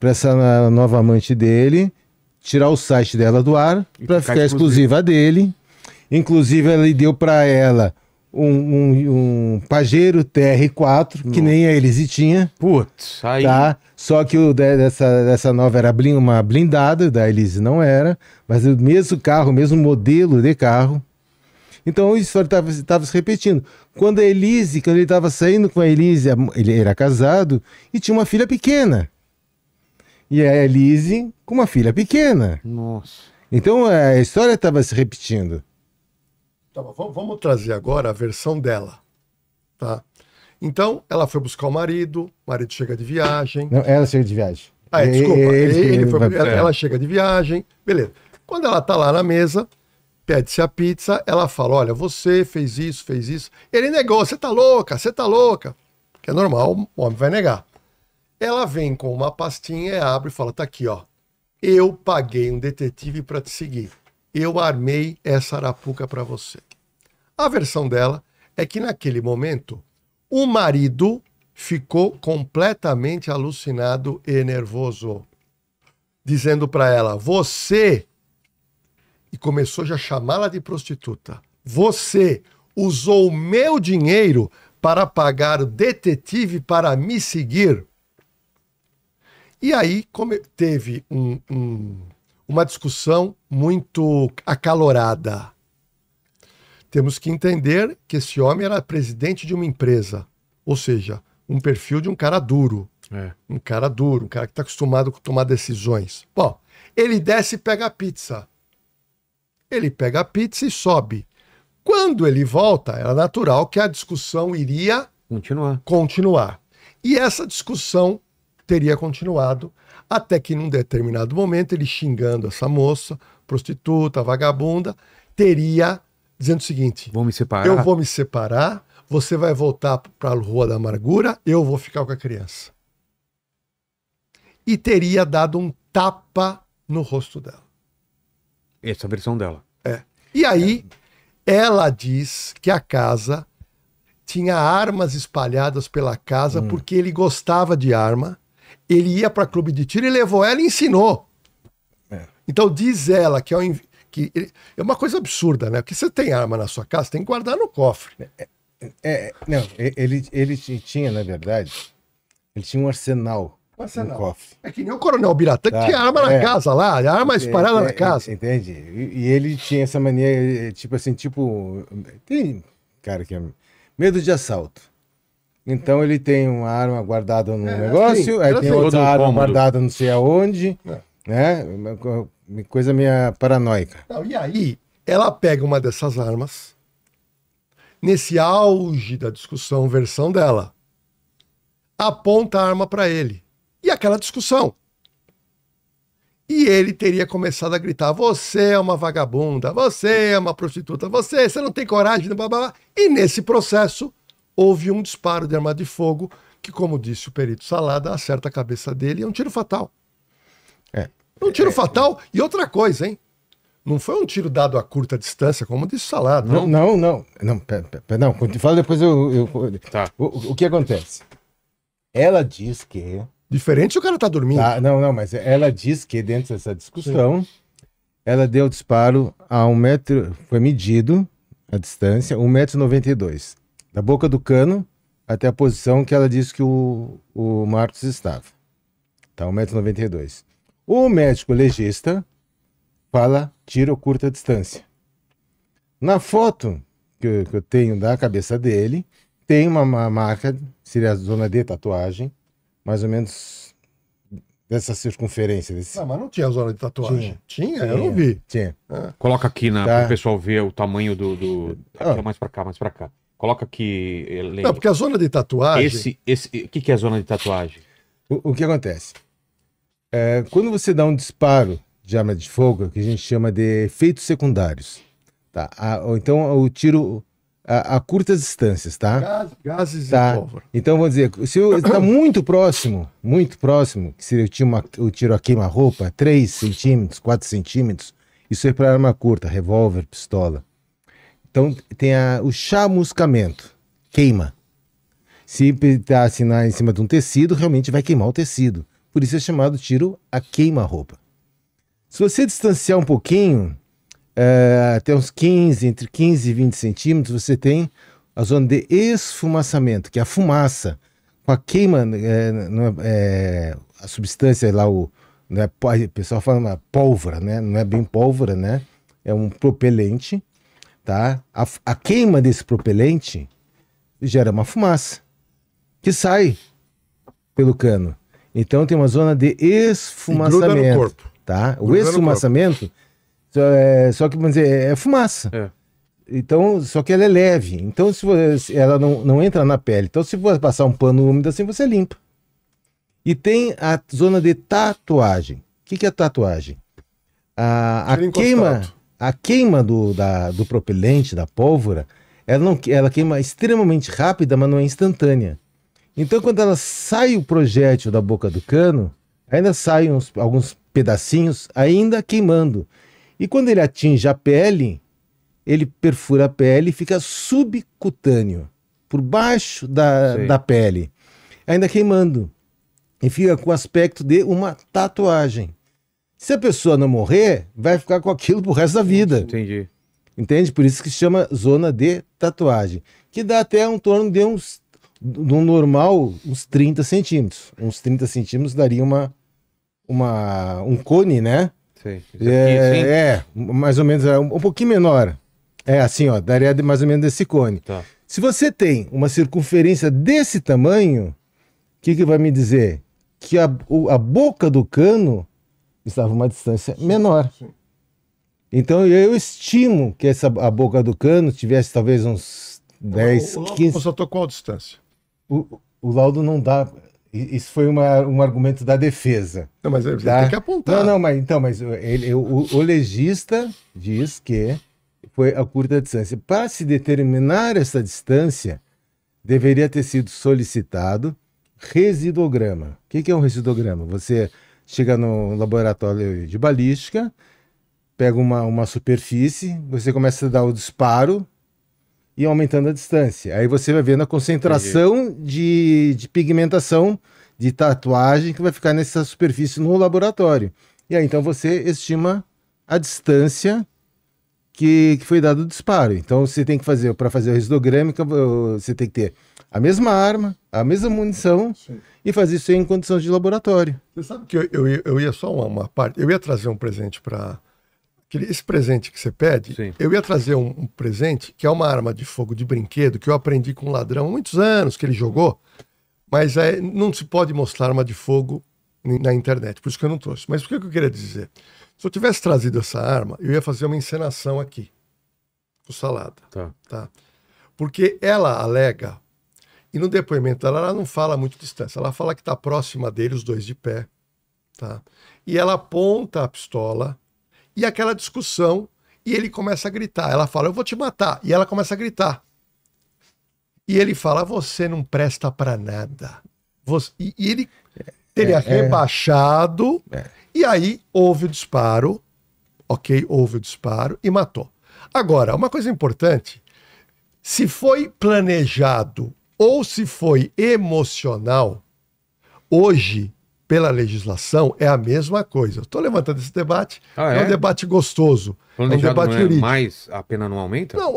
para essa nova amante dele, tirar o site dela do ar para ficar exclusiva dele. Inclusive, ele deu para ela um Pajero TR4, que nem a Elise tinha. Putz, aí... Tá? Só que dessa nova era uma blindada, da Elise não era, mas o mesmo carro, o mesmo modelo de carro. Então a história estava se repetindo. Quando ele estava saindo com a Elise, ele era casado e tinha uma filha pequena. E a Elise com uma filha pequena. Nossa. Então a história estava se repetindo. Tá bom, vamos trazer agora a versão dela, tá? Então, ela foi buscar o marido chega de viagem. Não, ela chega de viagem. Desculpa, ela chega de viagem, beleza. Quando ela tá lá na mesa, pede-se a pizza, ela fala, olha, você fez isso. Ele negou, você tá louca. Que é normal, o homem vai negar. Ela vem com uma pastinha, abre e fala, tá aqui, ó. Eu paguei um detetive para te seguir. Eu armei essa arapuca para você. A versão dela é que naquele momento o marido ficou completamente alucinado e nervoso, dizendo para ela, você, e começou já a chamá-la de prostituta, você usou o meu dinheiro para pagar o detetive para me seguir. E aí teve uma discussão muito acalorada. Temos que entender que esse homem era presidente de uma empresa, ou seja, um perfil de um cara duro. Um cara duro, um cara que está acostumado a tomar decisões. Bom, ele desce e pega a pizza. Ele pega a pizza e sobe. Quando ele volta, era natural que a discussão iria continuar. E essa discussão teria continuado até que num determinado momento ele xingando essa moça, prostituta, vagabunda, teria dizendo o seguinte, Vou me separar. eu vou me separar, você vai voltar para a Rua da Amargura, eu vou ficar com a criança. E teria dado um tapa no rosto dela. Essa é a versão dela. E aí, ela diz que a casa tinha armas espalhadas pela casa porque ele gostava de arma, ele ia para clube de tiro e levou ela e ensinou. Então diz ela que é uma coisa absurda, né? Porque você tem arma na sua casa, tem que guardar no cofre. Não, ele tinha, na verdade, ele tinha um arsenal no cofre. É que nem o Coronel Biratã, que tinha arma na casa lá, arma espalhada na casa. Entende? E ele tinha essa mania, tem cara que é medo de assalto. Então ele tem uma arma guardada no negócio, aí tem outra arma guardada não sei aonde, né? Uma coisa meio paranoica. Não, e aí, ela pega uma dessas armas, nesse auge da discussão, versão dela, aponta a arma para ele. E aquela discussão. E ele teria começado a gritar, você é uma vagabunda, você é uma prostituta, você não tem coragem, blá, blá, blá. E nesse processo, houve um disparo de arma de fogo, que como disse o perito Salada, acerta a cabeça dele e é um tiro fatal. Um tiro fatal e outra coisa, hein? Não foi um tiro dado a curta distância, como disse o Salada. Não, quando te falo depois Tá. O que acontece? Ela diz que... Diferente se o cara tá dormindo. Mas ela diz que dentro dessa discussão, ela deu disparo a 1 metro, foi medido a distância, 1,92 m. Da boca do cano até a posição que ela disse que o Marcos estava. Tá, 1,92 m. O médico legista fala tiro curta distância. Na foto que eu tenho da cabeça dele, tem uma marca, seria a zona de tatuagem, mais ou menos dessa circunferência. Não, mas não tinha zona de tatuagem. Tinha? Eu não vi. Tinha. Coloca aqui Tá. para o pessoal ver o tamanho aqui, mais para cá. Coloca aqui, Não, porque a zona de tatuagem... O que é a zona de tatuagem? O que acontece? Quando você dá um disparo de arma de fogo, que a gente chama de efeitos secundários, tá? Ou então o tiro a curtas distâncias, tá? Gases Tá. e pólvora. Então, vamos dizer, se está muito próximo, que seria o tiro a queima-roupa, 3 centímetros, 4 centímetros, isso é para arma curta, revólver, pistola. Então, tem o chamuscamento, queima. Se está assim, em cima de um tecido, realmente vai queimar o tecido. Por isso é chamado tiro a queima-roupa. Se você distanciar um pouquinho, até uns entre 15 e 20 centímetros, você tem a zona de esfumaçamento, que é a fumaça. Com a queima, a substância lá, o pessoal fala uma pólvora, né? Não é bem pólvora, né? É um propelente, tá? A queima desse propelente gera uma fumaça que sai pelo cano. Então tem uma zona de esfumaçamento. E gruda no corpo. Tá? O esfumaçamento, só que, vamos dizer, é fumaça. Então, só que ela é leve. Então, ela não entra na pele. Então, se você passar um pano úmido assim, você limpa. E tem a zona de tatuagem. O que é tatuagem? A queima do propelente, da pólvora, ela queima extremamente rápida, mas não é instantânea. Então, quando ela sai o projétil da boca do cano, ainda saem alguns pedacinhos ainda queimando. E quando ele atinge a pele, ele perfura a pele e fica subcutâneo, por baixo da pele, ainda queimando. E fica com o aspecto de uma tatuagem. Se a pessoa não morrer, vai ficar com aquilo pro resto da vida. Entendi. Entende? Por isso que se chama zona de tatuagem. Que dá até um torno de no normal, uns 30 centímetros. Uns 30 centímetros daria um cone, né? Sei. Mais ou menos, um pouquinho menor. É assim, ó, daria mais ou menos desse cone. Tá. Se você tem uma circunferência desse tamanho, o que vai me dizer? Que a boca do cano estava a uma distância menor. Sim. Então eu estimo que a boca do cano tivesse talvez uns 10, 15... Você tô qual distância? O laudo não dá... Isso foi um argumento da defesa. Não, mas ele Tá? tem que apontar. Não, mas o legista diz que foi a curta distância. Para se determinar essa distância, deveria ter sido solicitado residuograma. O que é um residuograma? Você chega no laboratório de balística, pega uma superfície, você começa a dar o disparo e aumentando a distância. Aí você vai vendo a concentração de pigmentação, de tatuagem que vai ficar nessa superfície no laboratório. E aí então você estima a distância que foi dado o disparo. Então você tem que fazer, para fazer o residuograma, você tem que ter a mesma arma, a mesma munição. Sim. E fazer isso em condições de laboratório. Você sabe que eu ia só uma parte, eu ia trazer um presente para... Esse presente que você pede, sim, eu ia trazer um presente que é uma arma de fogo de brinquedo que eu aprendi com um ladrão há muitos anos que ele jogou, mas não se pode mostrar arma de fogo na internet, por isso que eu não trouxe. Mas o que eu queria dizer? Se eu tivesse trazido essa arma, eu ia fazer uma encenação aqui, com salada. Tá? Porque ela alega, e no depoimento dela, ela não fala muito distância, ela fala que está próxima dele, os dois de pé, tá? E ela aponta a pistola, e aquela discussão, e ele começa a gritar. Ela fala, eu vou te matar. E ela começa a gritar. E ele fala, você não presta pra nada. E ele teria rebaixado, e aí houve o disparo, ok? Houve o disparo e matou. Agora, uma coisa importante, se foi planejado ou se foi emocional, hoje, pela legislação, é a mesma coisa. Estou levantando esse debate, é um debate gostoso. Planejado é um debate jurídico. Mas a pena não aumenta? Não,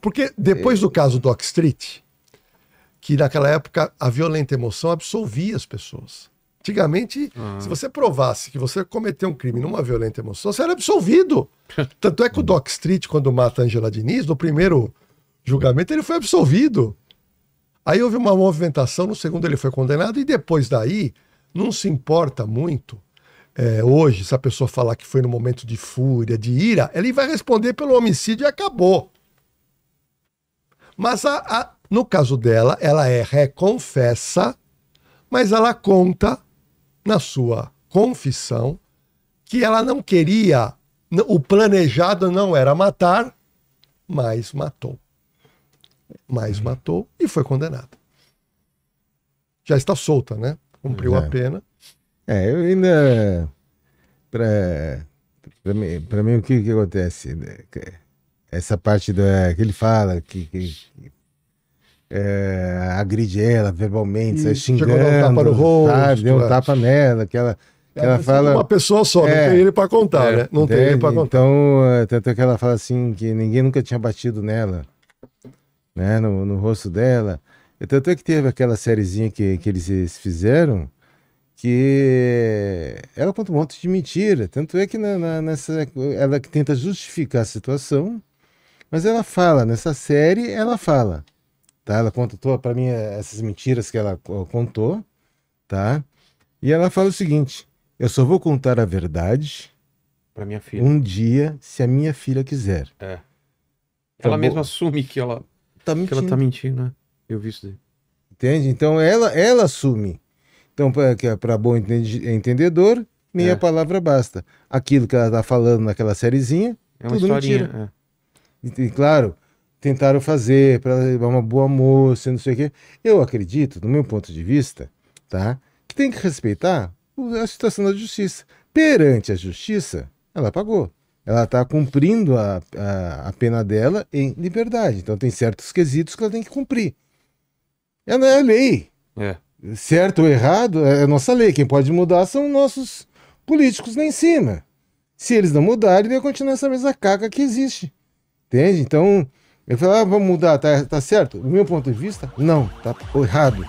porque depois do caso do Dock Street, que naquela época a violenta emoção absolvia as pessoas. Antigamente, se você provasse que você cometeu um crime numa violenta emoção, você era absolvido. Tanto é que o Dock Street, quando mata a Angela Diniz, no primeiro julgamento, ele foi absolvido. Aí houve uma movimentação, no segundo ele foi condenado, e depois daí, não se importa muito, hoje, se a pessoa falar que foi no momento de fúria, de ira, ele vai responder pelo homicídio e acabou. Mas no caso dela, ela reconfessa, mas ela conta na sua confissão que ela não queria, o planejado não era matar, mas matou. Mas matou e foi condenada. Já está solta, né? Cumpriu a pena. Eu ainda... Para mim, o que acontece? Essa parte que ele fala, que agride ela verbalmente, sai xingando, chegou a dar um tapa no rosto, sabe? Deu um tapa nela, que ela fala... Uma pessoa só, não tem ele para contar, né? Não tem ele para contar. Então, tanto é que ela fala assim, que ninguém nunca tinha batido nela, né, no rosto dela. Tanto é que teve aquela sériezinha que eles fizeram, que ela conta um monte de mentira. Tanto é que ela que tenta justificar a situação, mas ela fala, nessa série, ela fala. Tá? Ela contou para mim essas mentiras que ela contou, tá? E ela fala o seguinte, eu só vou contar a verdade para minha filha um dia, se a minha filha quiser. Ela mesma assume que ela tá mentindo, né? Eu vi isso daí. Entende? Então ela assume. Então, para bom entendedor, meia palavra basta. Aquilo que ela tá falando naquela sériezinha, é uma tudo historinha. mentira. E claro, tentaram fazer para levar uma boa moça, não sei o quê. Eu acredito, do meu ponto de vista, tá, que tem que respeitar a situação da justiça. Perante a justiça, ela pagou. ela está cumprindo a pena dela em liberdade. Então tem certos quesitos que ela tem que cumprir. Ela é lei. É. Certo ou errado, é a nossa lei. Quem pode mudar são nossos políticos lá em cima. Se eles não mudarem, vai continuar essa mesma caca que existe. Entende? Então, eu falo, vamos mudar, tá certo? Do meu ponto de vista, não, tá errado.